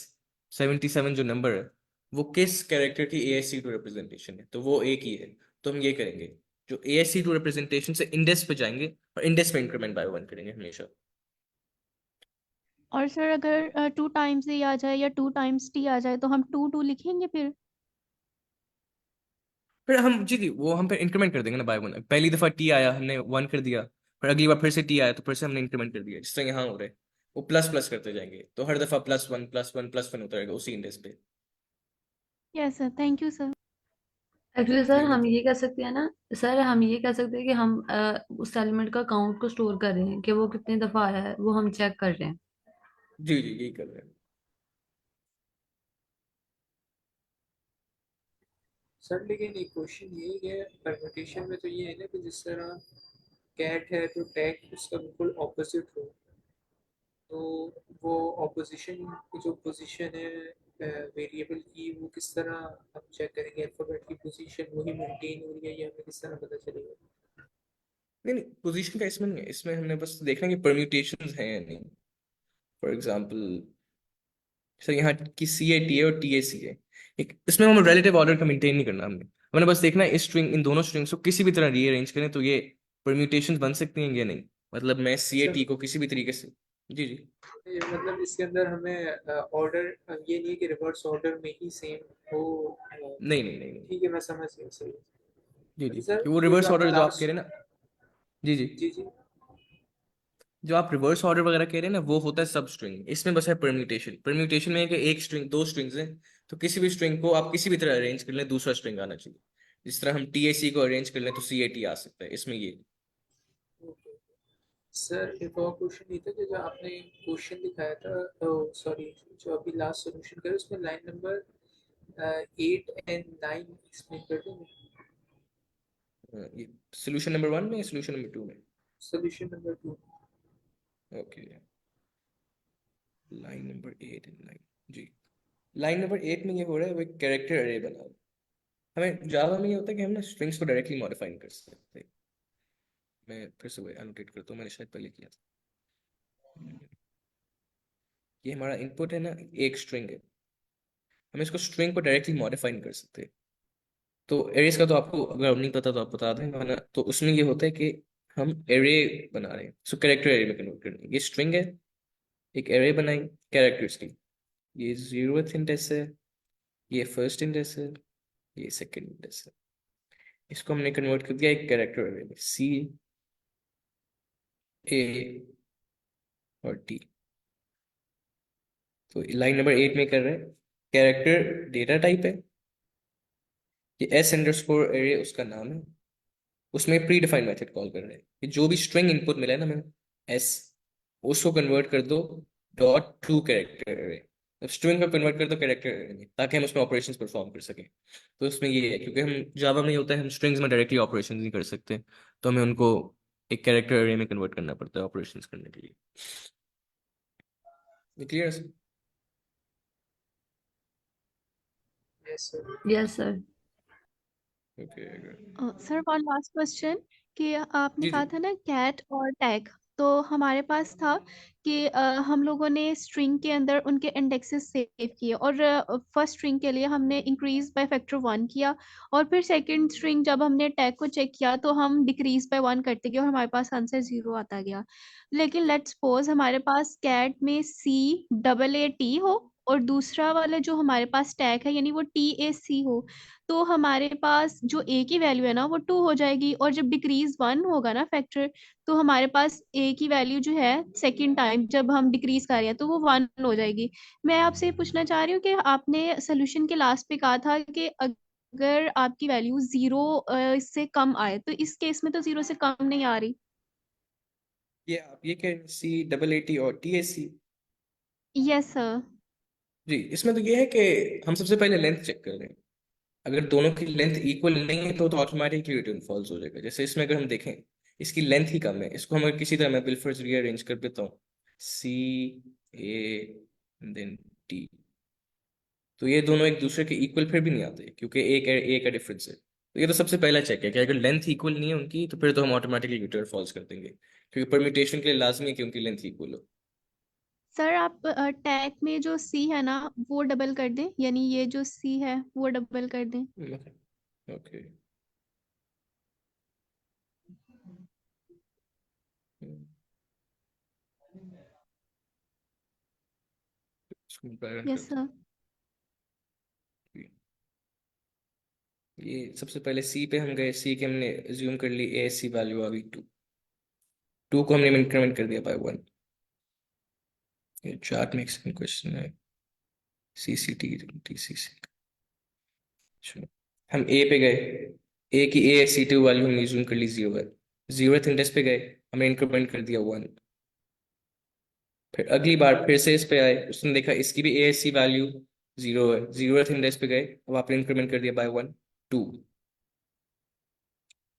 77 जो नंबर है वो किस कैरेक्टर की ASC2 रिप्रेजेंटेशन है, तो वो ए की है। तो हम ये करेंगे, जो ASC2 रिप्रेजेंटेशन से इंडेक्स पे जाएंगे और इंडेक्स पे इंक्रीमेंट बाय 1 करेंगे हमेशा। और सर अगर 2 टाइम्स ए आ जाए या 2 टाइम्स टी आ जाए तो हम 2 2 लिखेंगे फिर। फिर हम जी जी वो हम फिर इंक्रीमेंट कर देंगे ना बाय 1। पहली दफा टी आया हमने 1 कर दिया, फिर अगली बार फिर से टी आया तो फिर से हमने इंक्रीमेंट कर दिया, जिस तरह यहाँ हो रहा है वो प्लस प्लस करते जाएंगे, तो हर दफा +1 +1 +1 होता रहेगा उसी इंडेक्स पे। Yes sir, thank you sir. Actually sir जी हम मतलब ये कह सकते हैं ना, सर हम ये कह सकते हैं कि हम उस एलिमेंट का काउंट को स्टोर कर रहे हैं कि वो कितनी दफा आया है, वो हम चेक कर रहे हैं। जी जी यही कर रहे हैं। सर लेकिन एक क्वेश्चन ये है, परम्यूटेशन में तो ये है ना कि जिस तरह कैट है तो टैग उसका बिल्कुल ऑपोजिट हो, तो वो ऑपोजिशन की जो पोजीशन है वेरिएबल की, वो किस तरह हम चेक करेंगे, अल्फ़ाबेट की पोजीशन वही मेंटेन हो रही है, ये हमें किस तरह पता चलेगा? नहीं नहीं, पोजीशन का इसमें नहीं है, इसमें हमने बस देखना है कि परम्यूटेशंस हैं या नहीं। फॉर एग्जांपल सर यहाँ की CAT है और TAC है, एक इसमें हम रिलेटिव ऑर्डर का मेंटेन नहीं करना हमने, हमने बस देखना है इस स्ट्रिंग इन दोनों स्ट्रिंग्स को किसी भी तरह रीअरेंज करें तो ये परम्यूटेशंस बन सकती हैं या नहीं। मतलब मैं सर CAT को किसी भी तरीके से। जी जी। ये मतलब इसके अंदर हमें ऑर्डर ये नहीं है कि रिवर्स ऑर्डर में ही सेम हो। नहीं नहीं नहीं नहीं। ठीक है, मैं समझ गया सही। जी जी, सर कि वो ये रिवर्स जो आपने ऑर्डर जो आप कह रहे हैं लास्ट। ना। जी जी, जी जी। जो आप रिवर्स ऑर्डर वगैरह कह रहे हैं ना वो होता है सब स्ट्रिंग, इसमें बस है परम्यूटेशन। परम्यूटेशन में है कि एक स्ट्रिंग, दो स्ट्रिंग्स हैं, तो किसी भी स्ट्रिंग को आप किसी भी तरह अरेंज कर लें दूसरा स्ट्रिंग आना चाहिए। जिस तरह हम TAC को अरेंज कर लें तो CAT आ सकता है, इसमें ये। ओके। सर एक और क्वेश्चन ये था कि जो आपने क्वेश्चन दिखाया था, सॉरी, जो अभी लास्ट सोल्यूशन करें उसमें लाइन नंबर 8 और 9 एक्सप्लेन कर देंगे? ये सोल्यूशन नंबर 1 में, सोल्यूशन नंबर 2 में। Solution number 2। Okay, line number 8 and 9। जी, लाइन नंबर 8 में ये हो रहा है वो एक कैरेक्टर अरे बना रहा है। हमें जावा में ये होता है कि हम ना स्ट्रिंग्स को डायरेक्टली मॉडिफाई नहीं कर सकते। मैं फिर से वही एनोटेट करता हूँ, मैंने शायद पहले किया था। ये हमारा इनपुट है ना, एक स्ट्रिंग है, हम इसको स्ट्रिंग को डायरेक्टली मॉडिफाई नहीं कर सकते। तो एरेस का तो आपको अगर नहीं पता तो आप बता दें, वरना तो उसमें ये होता है कि हम एरे बना रहे हैं, सो कैरेक्टर एरे में कन्वर्ट करना है। ये स्ट्रिंग है, एक एरे बनाई कैरेक्टर्स की, ये 0th इंडेक्स है, ये फर्स्ट इंडेक्स है, ये सेकंड इंडेक्स है। इसको हमने कन्वर्ट कर दिया एक कैरेक्टर अरे में, सी ए और टी। तो लाइन नंबर 8 में कर रहे हैं, कैरेक्टर डेटा टाइप है, ये एस अंडरस्कोर एरे उसका नाम है, उसमें प्री डिफाइंड मेथड कॉल कर रहे हैं कि जो भी स्ट्रिंग इनपुट मिला है ना हमें एस, उसको कन्वर्ट कर दो डॉट टू कैरेक्टर एरे। अब स्ट्रिंग को कन्वर्ट कर दो कैरेक्टर एरे में, ताकि हम उसमें ऑपरेशंस परफॉर्म कर सकें। तो उसमें ये है, क्योंकि हम जावा में होता है हम स्ट्रिंग्स में डायरेक्टली ऑपरेशंस नहीं कर सकते, तो हमें उनको एक कैरेक्टर एरे में कन्वर्ट करना पड़ता है ऑपरेशंस करने के लिए। क्लियर है? Yes sir. Yes sir. Okay. Sir one last question कि आपने जी जी। कहा था ना कैट और टैग, तो हमारे पास था कि हम लोगों ने स्ट्रिंग के अंदर उनके इंडेक्सेस सेव किए और फर्स्ट स्ट्रिंग के लिए हमने इंक्रीज बाय फैक्टर 1 किया, और फिर सेकंड स्ट्रिंग जब हमने टैग को चेक किया तो हम डिक्रीज बाय 1 करते गए और हमारे पास आंसर 0 आता गया। लेकिन लेट्स सपोज हमारे पास कैट में CAAT हो और दूसरा वाला जो हमारे पास टैग है यानी वो TAC हो, तो हमारे पास जो ए की वैल्यू है ना वो 2 हो जाएगी, और जब डिक्रीज 1 होगा ना फैक्टर, तो हमारे पास ए की वैल्यू जो है सेकंड टाइम जब हम डिक्रीज कर रहे हैं तो वो 1 हो जाएगी। मैं आपसे ये पूछना चाह रही हूँ कि आपने सोल्यूशन के लास्ट पे कहा था कि अगर आपकी वैल्यू 0 से कम आए, तो इस केस में तो 0 से कम नहीं आ रही। ये आप ये कह रहे हैं CAAT और TAC? Yes sir. जी, इसमें तो ये है कि हम सबसे पहले लेंथ चेक कर रहे हैं। अगर दोनों की लेंथ इक्वल नहीं है तो ऑटोमेटिकली रिटर्न फॉल्स हो जाएगा। जैसे इसमें अगर हम देखें इसकी लेंथ ही कम है, इसको हम अगर किसी तरह मैं बिलफर्स रीअरेंज कर देता हूँ, CA देन टी, तो ये दोनों एक दूसरे के इक्वल फिर भी नहीं आते, क्योंकि एक का डिफरेंस है। तो ये तो सबसे पहला चेक है कि अगर लेंथ इक्वल नहीं है उनकी तो फिर तो हम ऑटोमेटिकली रिटर्न फॉल्स कर देंगे, क्योंकि परम्यूटेशन के लिए लाजमी है कि उनकी लेंथ इक्वल हो। सर आप टैग में जो सी है ना वो डबल कर दें, यानी ये जो सी है वो डबल कर दें। ओके। इसको compare यस करते सर। हैं। ये सबसे पहले सी पे हम गए, सी के हमने एज्यूम कर ली ASC वैल्यू आ गई 2, 2 को हमने इंक्रीमेंट कर दिया बाय 1। ये चार्ट में एक सेकंड क्वेश्चन है, CCT TCC। अच्छा, हम ए पे गए, ए की ASC2 वैल्यू हमने एज्यूम कर ली 0 है, 0th इंडेक्स पे गए, हमने इंक्रीमेंट कर दिया 1। फिर अगली बार फिर से इस पे आए, उसने देखा इसकी भी ASC वैल्यू 0 है, 0th इंडेक्स पे गए, अब आपने इंक्रीमेंट कर दिया बाय 1 2।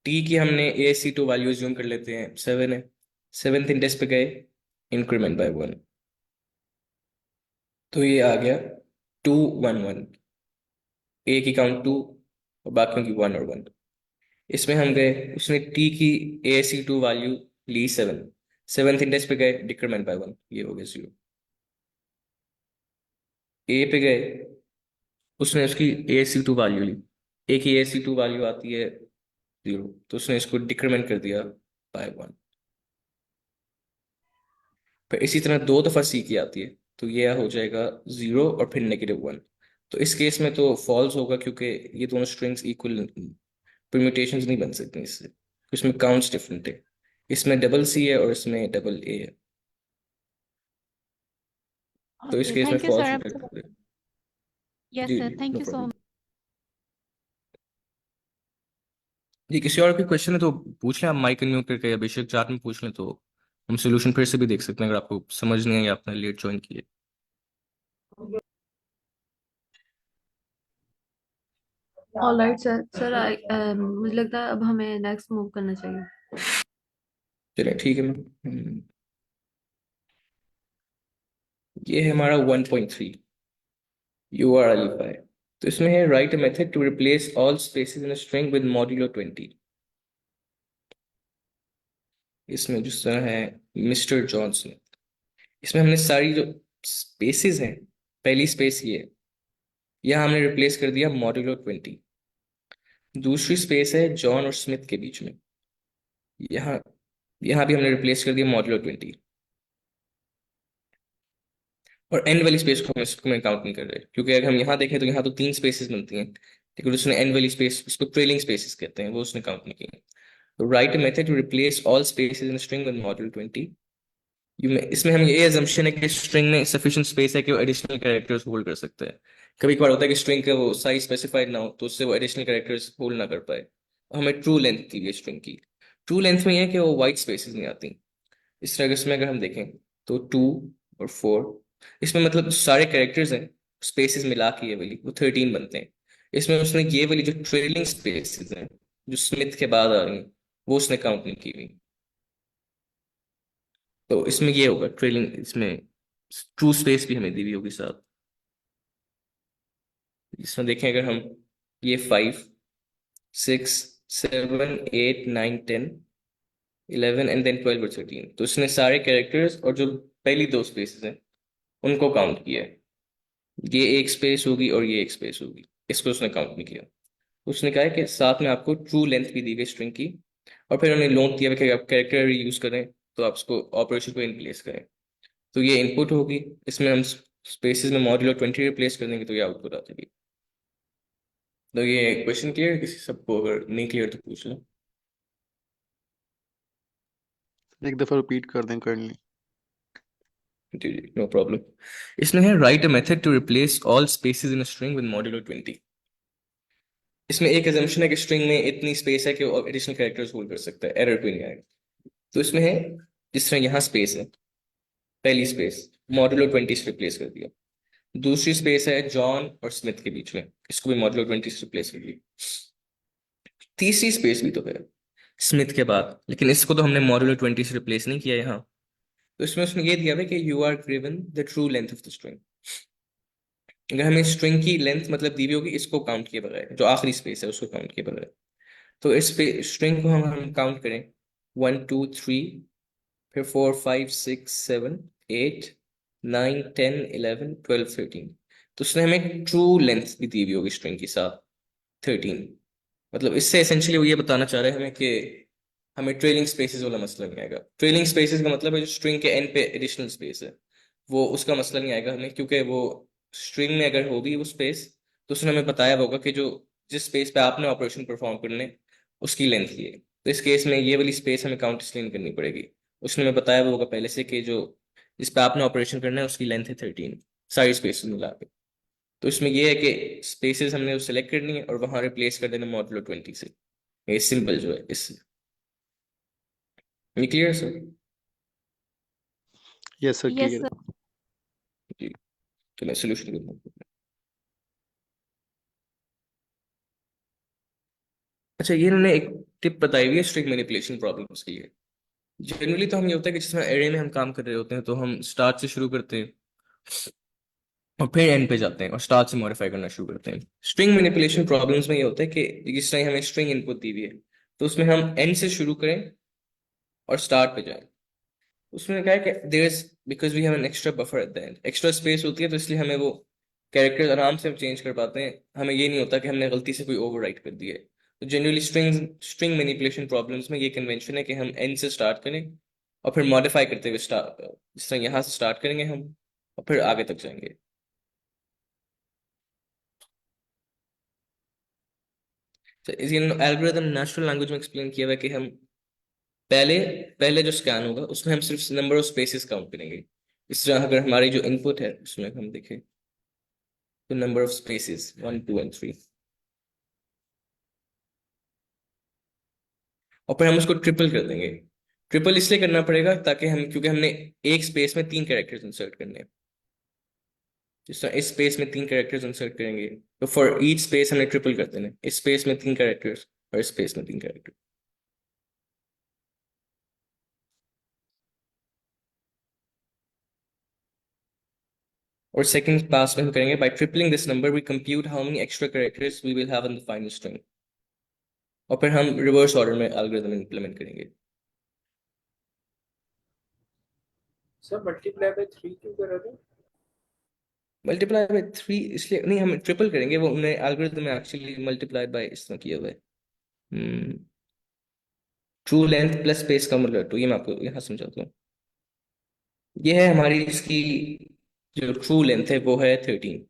टी की हमने ASC2 वैल्यू ज्यूम कर लेते हैं 7 है, 7th इंडेक्स पे गए, इंक्रीमेंट बाय 1, तो ये आ गया 2 1 1। ए की काउंट 2 और बाकियों की 1 और 1। इसमें हम गए, उसने टी की ASC2 वैल्यू ली 7, 7th इंडेक्स पे गए, डिक्रीमेंट बाय 1, ये हो गया 0। ए पे गए, उसने उसकी ASC2 वैल्यू ली, ए की ASC2 वैल्यू आती है 0, तो उसने इसको डिक्रीमेंट कर दिया बाय 1। फिर इसी तरह 2 दफा सी की आती है, तो ये हो जाएगा 0 और फिर -1। तो इस केस में तो फॉल्स होगा, क्योंकि ये दोनों स्ट्रिंग्स इक्वल परम्यूटेशंस नहीं बन सकती इससे, इसमें काउंट्स डिफरेंट है, इसमें डबल सी है और इसमें डबल ए है, तो इस ओके केस में thank you false sir. Return कर देगा। यस जी सर जी, thank no you so problem. Much. जी, किसी और भी क्वेश्चन है तो पूछ लें आप, माइक अनम्यूट करके, या बेशक चैट में पूछ लें, तो हम सोल्यूशन फिर से भी देख सकते हैं अगर आपको समझ नहीं है या आपने लेट ज्वाइन किया। Alright sir. सर मुझे लगता है अब हमें नेक्स्ट मूव करना चाहिए। चलिए ठीक है मैम। ये है हमारा 1.3 URLify। तो इसमें है write a method to replace all spaces in a string with modulo 20। इसमें जिस तरह है मिस्टर जॉनसन, इसमें हमने सारी जो स्पेसेस हैं, पहली स्पेस ये है, यह हमने रिप्लेस कर दिया मॉड्यूलो 20। दूसरी स्पेस है जॉन और स्मिथ के बीच में, यहाँ यहाँ भी हमने रिप्लेस कर दिया मॉड्यूलो 20। और एंड वाली स्पेस को हम इसको में काउंट नहीं कर रहे, क्योंकि अगर हम यहाँ देखें तो यहाँ तो 3 स्पेसेस बनती हैं, लेकिन उसने एन वाली स्पेस, उसको ट्रेलिंग स्पेसेस कहते हैं, वो उसने काउंट नहीं की। तो write a method to replace all spaces in string with module 20। इसमें हम ये assumption है कि स्ट्रिंग में सफिशिएंट स्पेस है कि वो एडिशनल कैरेक्टर्स होल्ड कर सकते हैं। कभी कभार होता है कि स्ट्रिंग का वो साइज स्पेसिफाइड ना हो, तो उससे वो एडिशनल कैरेक्टर्स होल्ड ना कर पाए। हमें ट्रू लेंथ दी है स्ट्रिंग की। ट्रू लेंथ में ये है कि वो वाइट स्पेसेस नहीं आती। इस तरह इसमें अगर हम देखें तो 2 और 4, इसमें मतलब सारे कैरेक्टर्स हैं, स्पेसेस मिला के ये वाली वो 13 बनते हैं। इसमें उसने ये वाली जो ट्रेलिंग स्पेसेस हैं जो स्मिथ के बाद आ रही हैं, वो उसने काउंट नहीं की हुई। तो इसमें ये होगा ट्रेलिंग, इसमें ट्रू स्पेस भी हमें दी हुई होगी साथ। इसमें देखें अगर हम, ये 5 6 7 8 9 10 11 एंड देन 12 और 13, तो इसने सारे कैरेक्टर्स और जो पहली दो स्पेसेस हैं उनको काउंट किया है। ये एक स्पेस होगी और ये एक स्पेस होगी, इसको उसने काउंट नहीं किया। उसने कहा है कि साथ में आपको ट्रू लेंथ भी दी गई स्ट्रिंग की, और फिर उन्हें लोन दिया हुआ कि आप कैरेक्टर यूज करें तो आप उसको ऑपरेशन को इन प्लेस करें। तो ये इनपुट होगी, इसमें हम स्पेसेस में मॉड्यूलो 20 रिप्लेस कर देंगे तो ये आउटपुट आ जाएगी। तो ये क्वेश्चन क्लियर है? किसी सबको अगर नहीं क्लियर तो पूछ लो। एक दफा रिपीट कर दें काइंडली। जी जी, नो प्रॉब्लम। इसमें है write a method to replace all spaces in a string with modulo 20। इसमें एक assumption है कि स्ट्रिंग में इतनी स्पेस है कि वो एडिशनल कैरेक्टर्स होल्ड कर सकता है, एरर कोई नहीं आएगा। तो इसमें है, जिस तरह यहाँ स्पेस है, पहली स्पेस मॉड्यूलो 20 से रिप्लेस कर दिया। दूसरी स्पेस है जॉन और स्मिथ के बीच में, इसको भी मॉड्यूलो 20 से रिप्लेस कर दिया। तीसरी स्पेस भी तो है स्मिथ के बाद, लेकिन इसको तो हमने मॉड्यूलो 20 से रिप्लेस नहीं किया यहाँ। तो इसमें उसने ये दिया हुआ है कि you are given the true length of the string. अगर हमें स्ट्रिंग की लेंथ मतलब दी हुई होगी इसको काउंट किए बगैर, जो आखिरी स्पेस है उसको काउंट किए बगैर, तो इस पे स्ट्रिंग को हम काउंट करें 1 2 3, फिर 4 5 6 7 8 9 10 11 12 13, तो उसने हमें ट्रू लेंथ भी दी हुई होगी स्ट्रिंग के साथ 13। मतलब इससे एसेंशियली वो ये बताना चाह रहे हैं हमें कि हमें ट्रेलिंग स्पेसेस वाला मसला नहीं आएगा। ट्रेलिंग स्पेसेस का मतलब है जो स्ट्रिंग के एंड पे एडिशनल स्पेस है, वो उसका मसला नहीं आएगा हमें, क्योंकि वो स्ट्रिंग में अगर होगी वो स्पेस, तो उसने हमें बताया होगा कि जो जिस स्पेस पे आपने ऑपरेशन परफॉर्म करने उसकी लेंथ ये है। तो इस केस में ये वाली स्पेस हमें काउंट इसलिए नहीं करनी पड़ेगी। उसने हमें बताया होगा पहले से कि जो जिस पे आपने ऑपरेशन करना है उसकी लेंथ है 13, सारी स्पेस मिला के। तो इसमें ये है कि स्पेसेस हमने सेलेक्ट करनी है और वहां रिप्लेस कर देना मॉड्यूलो 20 से। ये सिंपल जो है इससे। ये clear sir? Yes sir, yes clear sir. है। जी, तो मैं सोल्यूशन करता हूँ। अच्छा, ये इन्होंने एक टिप बताई हुई है स्ट्रिंग मैनिपुलेशन प्रॉब्लम्स के लिए। जनरली तो हम ये होता है कि जिसमें एरे में हम काम कर रहे होते हैं तो हम स्टार्ट से शुरू करते हैं और फिर एंड पे जाते हैं और स्टार्ट से मॉडिफाई करना शुरू करते हैं। स्ट्रिंग मैनिपुलेशन प्रॉब्लम्स में ये होता है कि जिस टाइम हमें स्ट्रिंग इनपुट दी हुई है तो उसमें हम एंड से शुरू करें और स्टार्ट पे जाएं। उसमें क्या है कि there is, because we have an extra buffer at the end, extra space होती है, तो इसलिए हमें वो कैरेक्टर्स आराम से हम चेंज कर पाते हैं। हमें ये नहीं होता कि हमने गलती से कोई ओवरराइट कर दिया है। तो जनरली स्ट्रिंग मैनिपुलेशन प्रॉब्लम्स में ये कन्वेंशन है कि हम एंड से स्टार्ट करें और फिर मॉडिफाई करते हुए स्टार्ट, जिस तरह यहाँ से स्टार्ट करेंगे हम और फिर आगे तक जाएंगे। तो इस एल्गोरिथम नेचुरल लैंग्वेज में एक्सप्लेन किया हुआ है कि हम पहले पहले जो स्कैन होगा उसमें हम सिर्फ नंबर ऑफ स्पेसेस काउंट करेंगे। इस तरह अगर हमारी जो इनपुट है उसमें हम देखें तो नंबर ऑफ स्पेसेस 1 2 एंड 3, और फिर हम उसको ट्रिपल कर देंगे। ट्रिपल इसलिए करना पड़ेगा ताकि हम, क्योंकि हमने एक स्पेस में 3 कैरेक्टर्स इंसर्ट करने हैं। जिस तरह इस स्पेस में 3 कैरेक्टर्स इंसर्ट करेंगे तो फॉर ईच स्पेस हमें ट्रिपल कर देना है। इस स्पेस में 3 कैरेक्टर्स और इस स्पेस में 3 कैरेक्टर। और सेकंड पास में हम करेंगे by tripling this number we compute how many extra characters we will have in the final string, और फिर हम रिवर्स ऑर्डर में एल्गोरिथम इंप्लीमेंट करेंगे। सर मल्टीप्लाई बाय 3 क्यों कर रहे थे? मल्टीप्लाई बाय 3 इसलिए नहीं, हम ट्रिपल करेंगे, वो हमने एल्गोरिथम में एक्चुअली मल्टीप्लाई बाय इस तरह किया हुआ है। ट्रू लेंथ प्लस स्पेस का मतलब, तो ये मैं आपको यहाँ समझाता हूँ। ये है हमारी इसकी जो ट्रू लेंथ है वो है 13।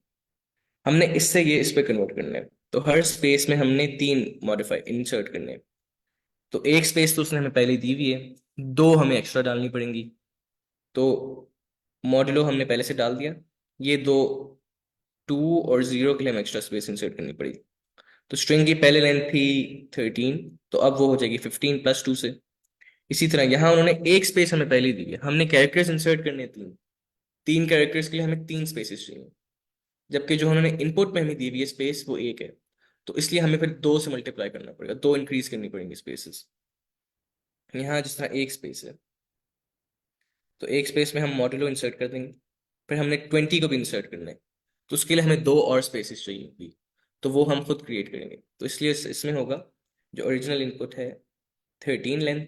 हमने इससे ये इस पे कन्वर्ट करना है। तो हर स्पेस में हमने 3 मॉडिफाई इंसर्ट करने हैं। तो एक स्पेस तो उसने हमें पहले दी हुई है, 2 हमें एक्स्ट्रा डालनी पड़ेंगी। तो मॉड्यूलो हमने पहले से डाल दिया, ये 2 2 और 0 के लिए हमें एक्स्ट्रा स्पेस इंसर्ट करनी पड़ेगी। तो स्ट्रिंग की पहले लेंथ थी 13, तो अब वो हो जाएगी 15 प्लस 2 से। इसी तरह यहाँ उन्होंने एक स्पेस हमें पहले दी है, हमने कैरेक्टर्स इंसर्ट करने हैं 3, 3 कैरेक्टर्स के लिए हमें 3 स्पेसेस चाहिए, जबकि जो उन्होंने इनपुट में हमें दी हुई है स्पेस वो एक है। तो इसलिए हमें फिर 2 से मल्टीप्लाई करना पड़ेगा, 2 इंक्रीज करनी पड़ेंगी स्पेसेस। यहाँ जिस तरह एक स्पेस है, तो एक स्पेस में हम मॉड्यूलो इंसर्ट कर देंगे, फिर हमने 20 को भी इंसर्ट करना है, तो उसके लिए हमें 2 और स्पेसेस चाहिए होगी, तो वो हम खुद क्रिएट करेंगे। तो इसलिए इसमें होगा जो ओरिजिनल इनपुट है 13 लेंथ,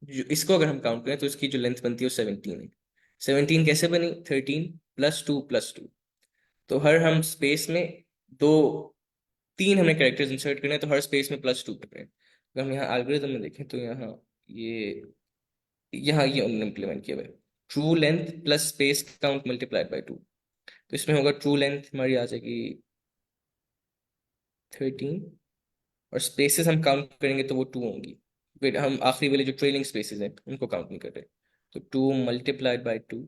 जो इसको अगर हम काउंट करें तो इसकी जो लेंथ बनती है वो 17 है। 17 कैसे बनी? 13 प्लस 2 प्लस 2। तो हर हम स्पेस में दो 3 हमें कैरेक्टर्स इंसर्ट करने हैं, तो हर स्पेस में प्लस 2 कर रहे हैं। अगर हम यहाँ एल्गोरिथम में देखें तो ये उन्होंने इम्प्लीमेंट किया हुआ है, true length plus space count multiplied by 2। तो इसमें होगा ट्रू लेंथ हमारी आ जाएगी 13, और स्पेसेस हम काउंट करेंगे तो वो 2 होंगी। फिर हम आखिरी वाले जो ट्रेलिंग स्पेसेस हैं उनको काउंट नहीं कर रहे, तो 2 multiplied by 2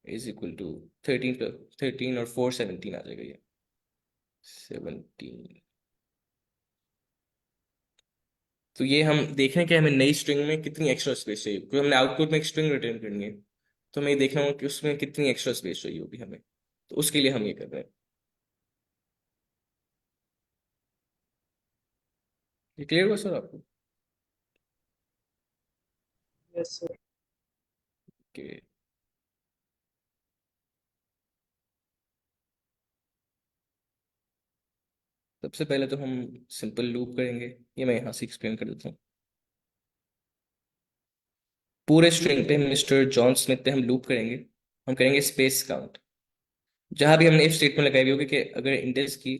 is equal to 13 13 और 4 17 आ जाएगा, ये 17। तो ये हम देख रहे हैं कि हमें नई स्ट्रिंग में कितनी एक्स्ट्रा स्पेस चाहिए, क्योंकि हमने आउटपुट में एक स्ट्रिंग रिटर्न करनी है, तो हमें ये देखना होगा कि उसमें कितनी एक्स्ट्रा स्पेस चाहिए होगी हमें। तो उसके लिए हम ये कर रहे हैं। ये क्लियर हुआ सर आपको? Yes sir. कि सबसे पहले तो हम सिंपल लूप करेंगे, ये मैं यहाँ से एक्सप्लेन कर देता हूँ। पूरे स्ट्रिंग पे मिस्टर जॉन स्मिथ पे हम लूप करेंगे, हम करेंगे स्पेस काउंट। जहां भी हमने इफ स्टेटमेंट लगाई हुई होगी कि अगर इंडेक्स की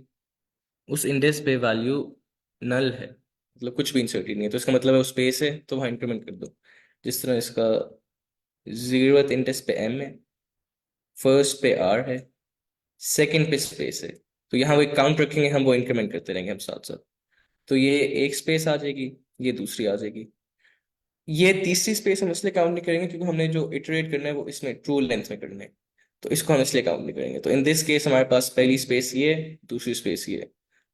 उस इंडेक्स पे वैल्यू नल है, मतलब कुछ भी इंसर्ट नहीं है, तो इसका मतलब है वो स्पेस है, तो वहाँ इंक्रीमेंट कर दो। जिस तरह इसका 0th इंडेक्स पे m है, फर्स्ट पे r है, सेकंड पे स्पेस है, तो यहाँ वो एक काउंट रखेंगे हम, वो इंक्रीमेंट करते रहेंगे हम साथ साथ। तो ये एक स्पेस आ जाएगी, ये दूसरी आ जाएगी। ये तीसरी स्पेस हम इसलिए काउंट नहीं करेंगे क्योंकि हमने जो इटरेट करना है वो इसमें ट्रू लेंथ में करना है, तो इसको हम इसलिए काउंट नहीं करेंगे। तो इन दिस केस हमारे पास पहली स्पेस ये है, दूसरी स्पेस ये है,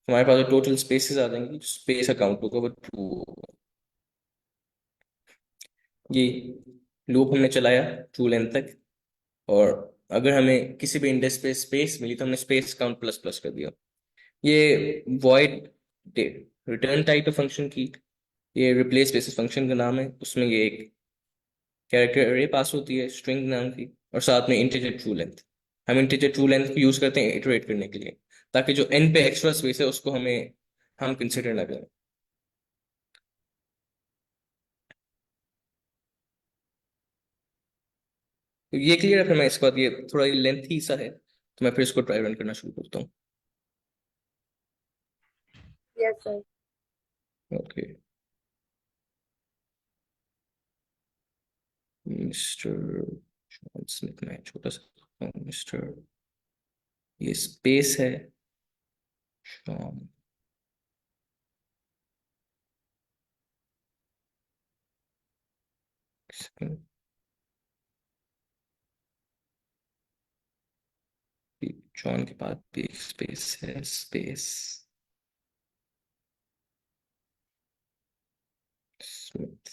हमारे पास जो टोटल स्पेसेस आ जाएंगी, स्पेस का काउंट होगा वो ट्रू होगा। ये लूप हमने चलाया ट्रू लेंथ तक, और अगर हमें किसी भी इंडेक्स पे स्पेस मिली तो हमने स्पेस काउंट प्लस प्लस कर दिया। ये वॉइड रिटर्न टाइप फंक्शन की, ये रिप्लेस बेसिस फंक्शन का नाम है, उसमें ये एक कैरेक्टर अरे पास होती है स्ट्रिंग नाम की, और साथ में इंटीजर ट्रू लेंथ। हम इंटीजर ट्रू लेंथ को यूज करते हैं इटरेट करने के लिए, ताकि जो एन पे एक्स्ट्रा स्पेस है उसको हम कंसिडर ना करें। तो ये क्लियर है? फिर मैं इसके बाद ये थोड़ा लेंथी सा है, तो मैं फिर इसको ट्राई रन करना शुरू करता हूँ। Yes sir. Okay, mister John Smith में छोटा सा मिस्टर, ये स्पेस है जॉन, जॉन के बाद भी एक स्पेस है, स्पेस स्मिथ।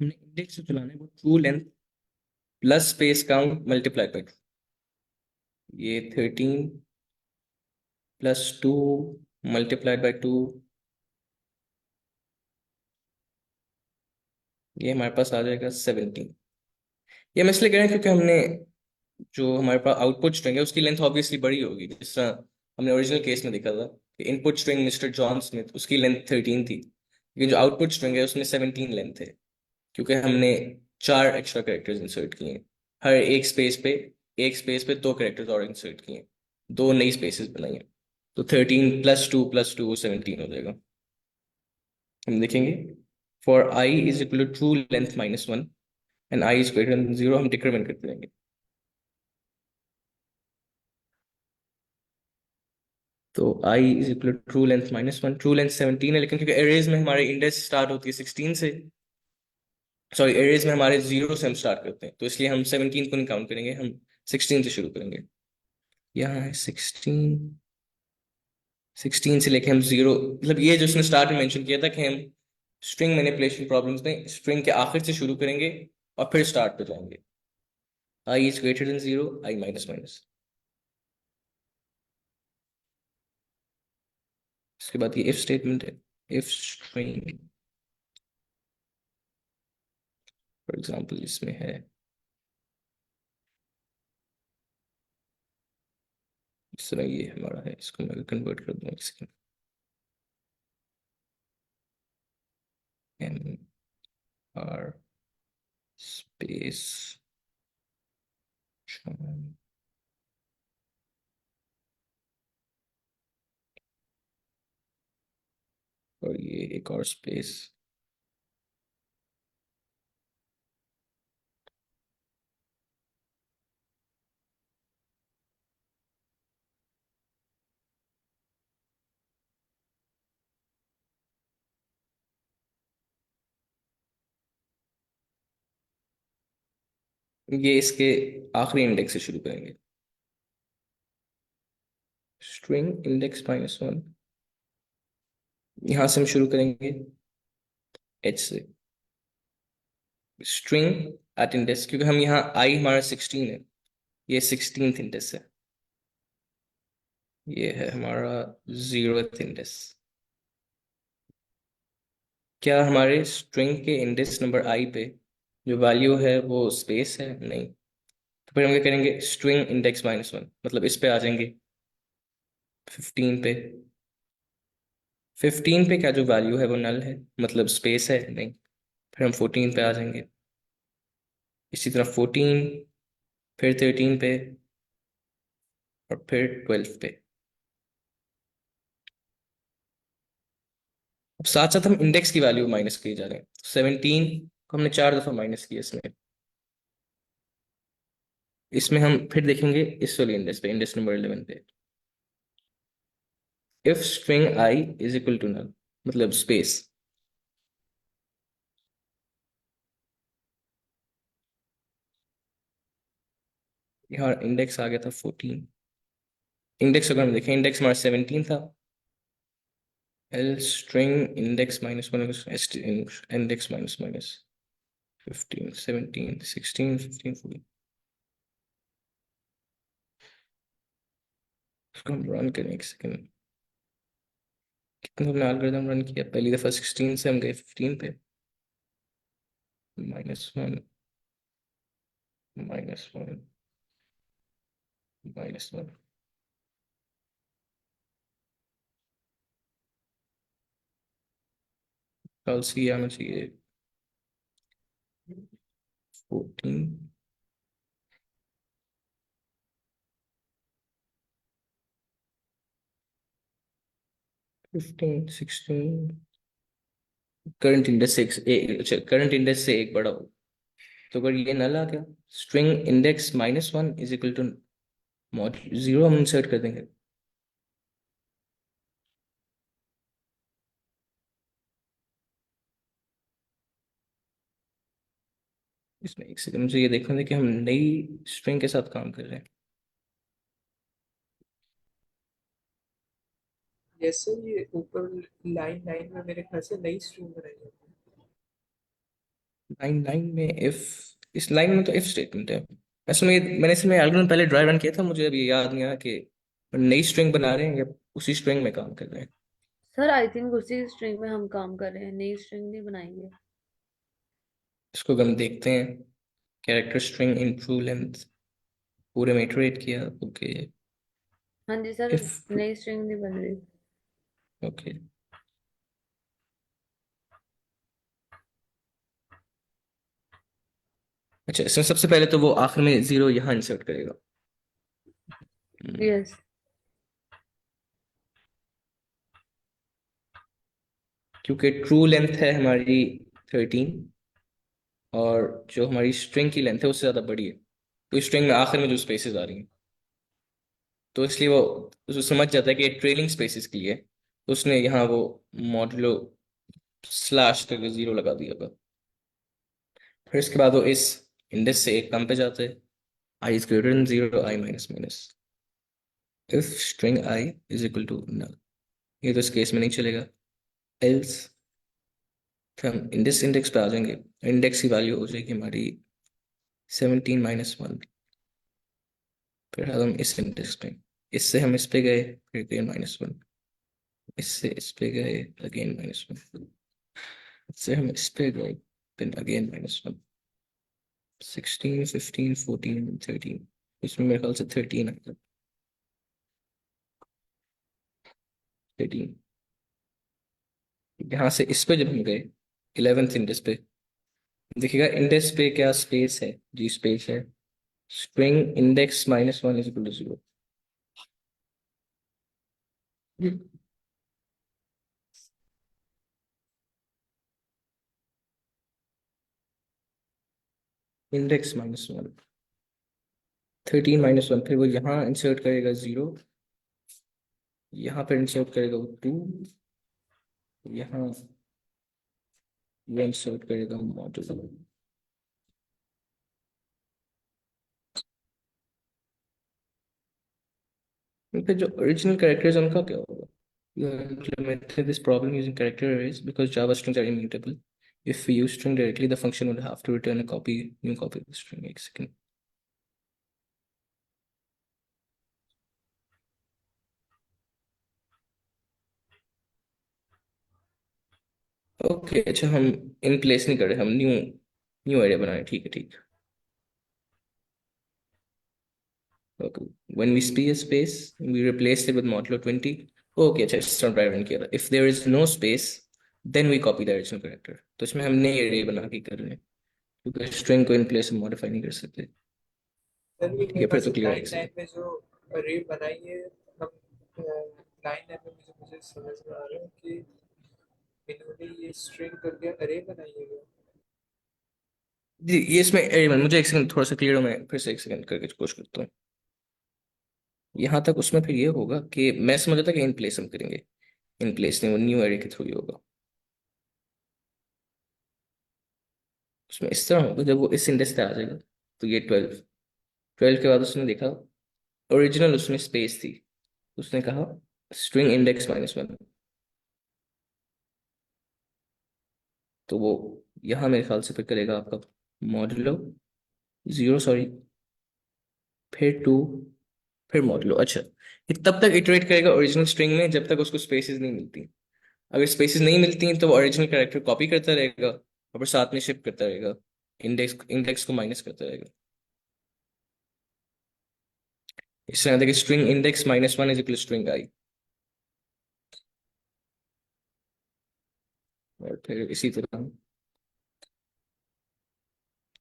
हमने इंडेक्स जो चलाना है वो true length plus space count multiply by 2, ये 13 प्लस 2 मल्टीप्लाइड बाई 2, ये हमारे पास आ जाएगा 17। ये हम इसलिए कह रहे हैं क्योंकि हमने जो हमारे पास आउटपुट स्ट्रिंग है उसकी लेंथ ऑब्वियसली बड़ी होगी, जिस तरह हमने ओरिजिनल केस में देखा था कि input string mister John Smith उसकी लेंथ 13 थी, लेकिन जो आउटपुट स्ट्रिंग है उसमें 17 लेंथ है, क्योंकि हमने 4 एक्स्ट्रा कैरेक्टर्स इंसर्ट किए हैं। हर एक स्पेस पे 2 कैरेक्टर्स और इंसर्ट किए हैं, 2 नई स्पेसेस बनाई हैं। तो 13 प्लस 2 प्लस 2 17 हो जाएगा। हम देखेंगे for i is equal to true length minus one and i is greater than zero, हम डिक्रीमेंट करते रहेंगे। तो i is equal to true length minus one, true length 17 है, लेकिन क्योंकि एरेज में हमारे इंडेक्स स्टार्ट होती है 16 से, सॉरी एरेज में हमारे जीरो से हम स्टार्ट करते हैं, तो इसलिए हम 17 को नहीं काउंट करेंगे, हम 16 से शुरू करेंगे। यहाँ है 16, 16 से लेके हम जीरो, मतलब ये जो उसने स्टार्ट में मेंशन किया था कि हम स्ट्रिंग मैनिपुलेशन प्रॉब्लम्स में स्ट्रिंग के आखिर से शुरू करेंगे और फिर स्टार्ट पे जाएंगे। I is greater than zero, i minus minus. इसके बाद ये इफ स्टेटमेंट है, इफ स्ट्रिंग फॉर एग्जांपल इसमें है इस तरह, ये हमारा है, इसको मैं कन्वर्ट कर दूंगा इसके एम आर स्पेस और ये एक और स्पेस, ये इसके आखिरी इंडेक्स से शुरू करेंगे, स्ट्रिंग इंडेक्स माइनस वन, यहां से हम शुरू करेंगे एच से, स्ट्रिंग एट इंडेक्स, क्योंकि हम यहाँ आई हमारा 16 है, ये 16th इंडेक्स है, ये है हमारा 0th इंडेक्स। क्या हमारे स्ट्रिंग के इंडेक्स नंबर आई पे जो वैल्यू है वो स्पेस है? नहीं। तो फिर हम क्या करेंगे, स्ट्रिंग इंडेक्स माइनस वन, मतलब इस पे आ जाएंगे 15 पे, 15 पे क्या जो वैल्यू है वो नल है, मतलब स्पेस है? नहीं। फिर हम 14 पे आ जाएंगे, इसी तरह 14, फिर 13 पे और फिर 12 पे। अब साथ साथ हम इंडेक्स की वैल्यू माइनस किए जा रहे हैं, 17 को हमने 4 दफा माइनस किया इसमें, इसमें हम फिर देखेंगे इस वाले इंडेक्स पे, इंडेक्स नंबर 11 पे, if string I is equal to null, मतलब स्पेस, यहाँ इंडेक्स आ गया था 14, इंडेक्स अगर हम देखें, इंडेक्स हमारा 17 था, L string index minus one, index minus minus 15 17 16 15 14, इसको हम रन करें एक सेकेंड, कितना हमने एल्गोरिथम रन किया, पहली दफा 16 से हम गए 15 पे, minus one minus one minus one, कल से ये आना चाहिए 14 15 16, करंट इंडेक्स से अच्छा करंट इंडेक्स से एक बड़ा हो, तो अगर ये नल आ गया, string index minus one is equal to mod zero, हम इंसर्ट कर देंगे। इसमें एक सेकंड, मुझे ये देखने दें कि हम नई स्ट्रिंग के साथ काम कर रहे हैं। जैसे ये ऊपर लाइन 9 में मेरे ख्याल से नई स्ट्रिंग बनाई जाती है। लाइन 9 में इफ, इस लाइन में तो इफ स्टेटमेंट है, मैंने इसमें एल्गोरिथम पहले ड्राई रन किया था, मुझे अभी याद नहीं आया कि नई स्ट्रिंग बना रहे हैं या उसी स्ट्रिंग में काम कर रहे हैं। सर आई थिंक उसी स्ट्रिंग में हम काम कर रहे हैं, नई स्ट्रिंग नहीं बनाएंगे। इसको हम देखते हैं, character string in true length पूरे में इटरेट किया, ओके, हाँ जी सर, इफ, नई स्ट्रिंग नहीं बन रही। ओके, अच्छा इसमें सबसे पहले तो वो आखिर में जीरो यहाँ इंसर्ट करेगा। यस। क्योंकि ट्रू लेंथ है हमारी 13 और जो हमारी स्ट्रिंग की लेंथ है उससे ज़्यादा बड़ी है, तो स्ट्रिंग में आखिर में जो स्पेसेस आ रही हैं, तो इसलिए वो उसको समझ जाता है कि ट्रेलिंग स्पेसेस के लिए, तो उसने यहाँ वो मॉड्यूलो स्लैश करके 0 लगा दिया होगा। फिर इसके बाद वो इस इंडेक्स से एक कम पे जाते हैं, i is greater than 0, i minus minus, if string I is equal to null। ये तो इस केस में नहीं चलेगा, else फिर हम इंडेक्स पे आ जाएंगे, इंडेक्स की वैल्यू हो जाएगी हमारी 17 - 1। फिर हम इस इंडेक्स पे, इससे हम इस पे गए, फिर अगेन -1, इससे इस पे गए, अगेन -1, इससे हम इस पे गए, फिर अगेन -1, 16 15 14 13, इसमें मेरे ख्याल से 13 आएगा, 13। यहाँ से इस पे जब हम गए 11th इंडेक्स पे, देखिएगा इंडेक्स पे क्या स्पेस है, जी स्पेस है, string index -1 is equal to 0। Index -1, 13 - 1, फिर वो यहाँ इंसर्ट करेगा 0, यहाँ पर इंसर्ट करेगा वो 2, यहाँ वो इंसर्ट करेगा मॉड्यूलो। फिर जो ओरिजिनल कैरेक्टर्स उनका क्या होगा? You have implemented this problem using character arrays because Java strings are immutable. If we use string directly, the function would have to return a new copy of the string। एक second। Okay अच्छा, हम in place नहीं कर रहे, हम new new array बना रहे हैं, ठीक है ठीक। ओके, व्हेन वी स्पी a space we replace it with modulo 20। Okay अच्छा, इस तरह ड्राइव किया था, if there is no space then we copy the original character। तो इसमें हम नई एरे बना के कर रहे हैं, क्योंकि स्ट्रिंग को इन प्लेस में मॉडिफाई नहीं कर सकते। सर ये ठीक है, मेरे फिर पास तो क्लियर है लाइन एक लाइन second। में जो अरे बनाई है, हम लाइन लाइन में मुझे मुझे समझ में आ रहा है कि इन्होंने ये स्ट्रिंग करके अरे बनाई है क्या? जी ये इसमें मुझे एक सेकंड थोड़ा सा क्लियर हो, मैं फिर से एक सेकंड करके कोशिश करता हूँ। यहाँ तक उसमें फिर ये होगा कि मैं समझ था कि इन प्लेस हम करेंगे, इन प्लेस नहीं, वो न्यू एरे के थ्रू ही होगा। उसमें इस तरह होगा, जब वो इस इंडेक्स पे आ जाएगा तो ये 12 के बाद उसने देखा ओरिजिनल उसमें स्पेस थी, उसने कहा स्ट्रिंग इंडेक्स -1, तो वो यहाँ मेरे ख्याल से फिर करेगा आपका मॉड्यूलो 0, सॉरी, फिर 2, फिर मॉड्यूलो। अच्छा, ये तब तक इटरेट करेगा ओरिजिनल स्ट्रिंग में जब तक उसको स्पेसेस नहीं मिलती। अगर स्पेसेस नहीं मिलती हैं तो वो ओरिजिनल कैरेक्टर कॉपी करता रहेगा और फिर साथ में शिफ्ट करता रहेगा, इंडेक्स इंडेक्स को माइनस करता रहेगा। इस तरह देखिए, string index -1 is equal string i, और फिर इसी तरह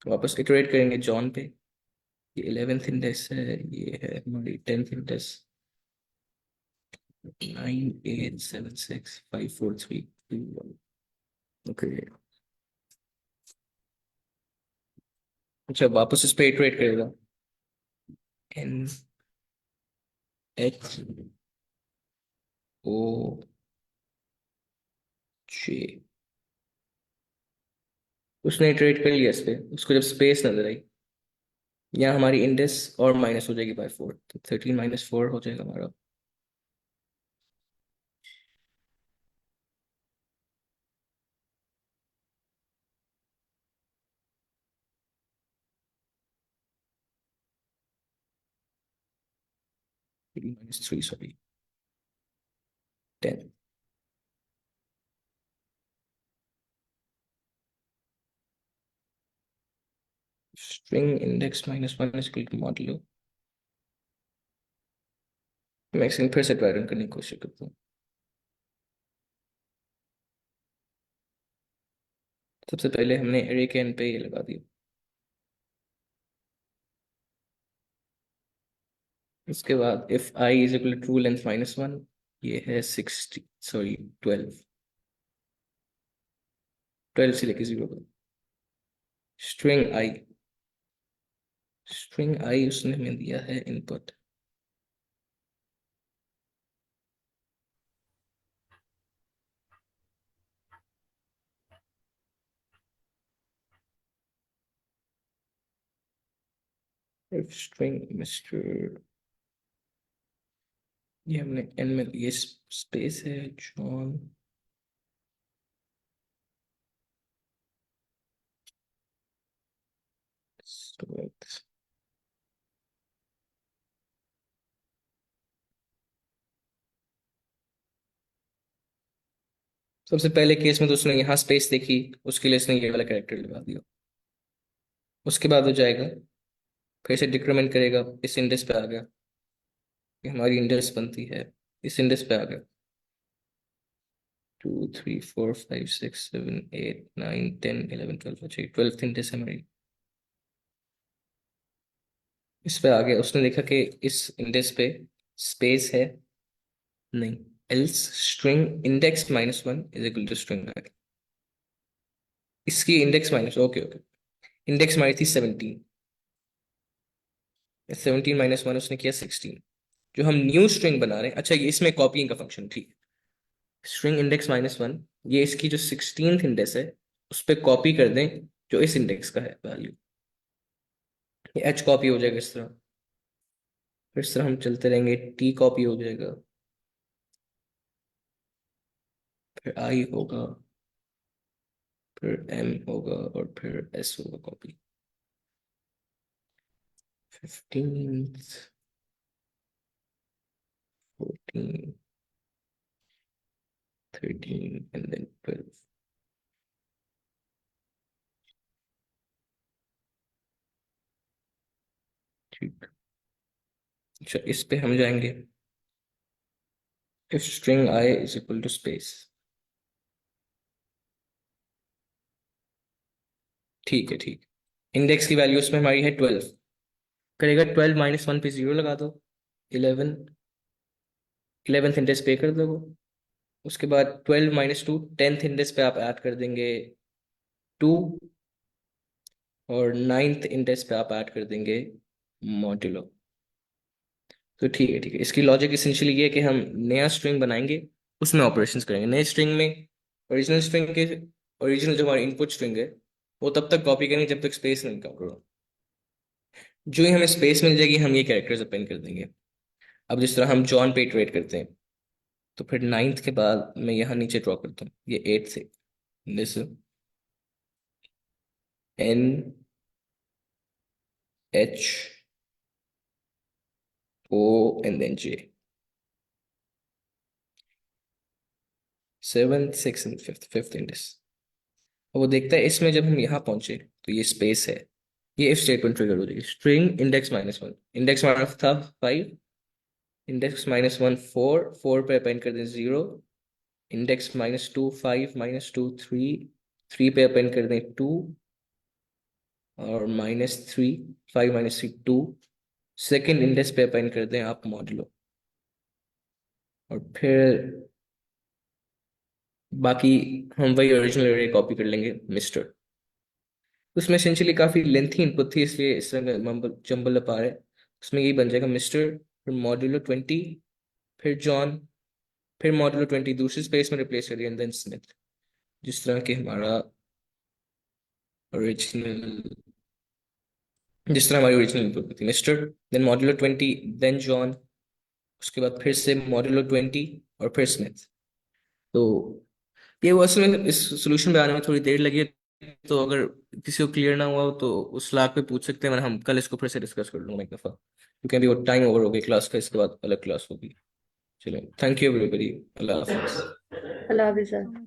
वापस इटरेट करेंगे जॉन पे। ये 11th इंडेक्स है, ये है हमारी 10th इंडेक्स, 9 8 7 6 5 4 3 2 1। ओके अच्छा, वापस इस पे इटरेट करेगा, एन एच ओ जे, उसने इटरेट कर लिया इस पे, उसको जब स्पेस नजर आई, यहाँ हमारी इंडेक्स और माइनस हो जाएगी बाय 4, तो 13 - 4 हो जाएगा हमारा। -3, sorry, 10। String index -1 is equal to modulo. मैं एक फिर से ट्राई रन करने की कोशिश करता हूँ। सबसे पहले हमने एरे के एंड पे ये लगा दिया, उसके बाद if I is equal to true length -1, ये है 60, सॉरी 12। 12 से लेके 0 तक। स्ट्रिंग आई उसने हमें दिया है इनपुट। if string मिस्टर, ये हमने n में, ये स्पेस है जॉन, स्टुअर्ट। सबसे पहले केस में तो उसने यहाँ स्पेस देखी, उसके लिए इसने ये वाला कैरेक्टर लगा दिया। उसके बाद हो जाएगा, फिर से डिक्रीमेंट करेगा, इस इंडेक्स पे आ गया, ये हमारी इंडेक्स बनती है, इस इंडेक्स पे आ गया 2 3 4 5 6 7 8 9 10 11 12। अच्छा 12th इंडेक्स है हमारी, इस पे आ गया। उसने देखा कि इस इंडेक्स पे स्पेस है नहीं, else string index -1 is equal to string i. इसकी index minus, okay okay, index हमारी थी 17, 17 -1 उसने किया 16। जो हम न्यू स्ट्रिंग बना रहे हैं, अच्छा ये इसमें कॉपीइंग का फंक्शन, ठीक है। स्ट्रिंग इंडेक्स -1, ये इसकी जो 16th इंडेक्स है उस पर कॉपी कर दें जो इस इंडेक्स का है वैल्यू, ये एच कॉपी हो जाएगा इस तरह। फिर इस तरह हम चलते रहेंगे, टी कॉपी हो जाएगा, फिर आई होगा, फिर एम होगा, और फिर एस होगा कॉपी। 15th 14 13 and then 12। ठीक, अच्छा इस पे हम जाएंगे, if string I is equal to space, ठीक है ठीक। इंडेक्स की वैल्यू उसमें हमारी है 12, करेगा 12 -1 पे 0 लगा दो, 11, 11th इंडेक्स पे कर दो। उसके बाद 12 -2 10th इंडेक्स पे आप ऐड कर देंगे 2, और 9th इंडेक्स पे आप ऐड कर देंगे मॉड्यूलो। तो ठीक है ठीक है, इसकी लॉजिक इसेंशियली ये है कि हम नया स्ट्रिंग बनाएंगे, उसमें ऑपरेशंस करेंगे। नए स्ट्रिंग में ओरिजिनल स्ट्रिंग के, ओरिजिनल जो हमारी इनपुट स्ट्रिंग है वो तब तक कॉपी करेंगे जब तक स्पेस नहीं काउंट हो। जो ही हमें स्पेस मिल जाएगी हम ये कैरेक्टर्स अपेंड कर देंगे। अब जिस तरह हम जॉन पे इटरेट करते हैं, तो फिर 9th के बाद मैं यहाँ नीचे ड्रॉ करता हूँ, ये 8 से this N H O and then J, 7th 6th and 5th index. वो देखता है इसमें जब हम यहाँ पहुंचे तो ये स्पेस है, ये इफ स्टेटमेंट ट्रिगर हो जाएगी। स्ट्रिंग इंडेक्स -1, इंडेक्स हमारा था 5, इंडेक्स -1 4, 4 पे अपेंड कर दें 0, इंडेक्स -2 5, -2 3, 3 पे अपेंड कर दें 2, और -3 5 -3 2, सेकेंड इंडेक्स पे अपेंड कर दें आप मॉड्यूलो, और फिर बाकी हम वही ओरिजिनल एरे कॉपी कर लेंगे मिस्टर। उसमें एसेंशियली काफ़ी लेंथी इनपुट थी इसलिए इस तरह का जंबल अप आ रहा है। उसमें यही बन जाएगा मिस्टर, फिर मॉड्यूलो 20, फिर जॉन, फिर मॉड्यूलो 20 दूसरी स्पेस में रिप्लेस करिए एंड देन स्मिथ, जिस तरह के हमारा ओरिजिनल, जिस तरह हमारी ओरिजिनल इनपुट थी mister, then modulo 20, then John, उसके बाद फिर से मॉड्यूलो 20 और फिर स्मिथ। तो ये वो असल में इस सोल्यूशन पे आने में थोड़ी देर लगी है, तो अगर किसी को क्लियर ना हुआ हो तो उस लाख पे पूछ सकते हैं, वरना हम कल इसको फिर से डिस्कस कर लूंगा एक दफ़ा, क्योंकि अभी वो टाइम ओवर हो गई क्लास का, इसके बाद अलग क्लास होगी। चलो थैंक यू एवरीबॉडी, अल्लाह हाफिज़। अल्लाह हाफिज़ सर।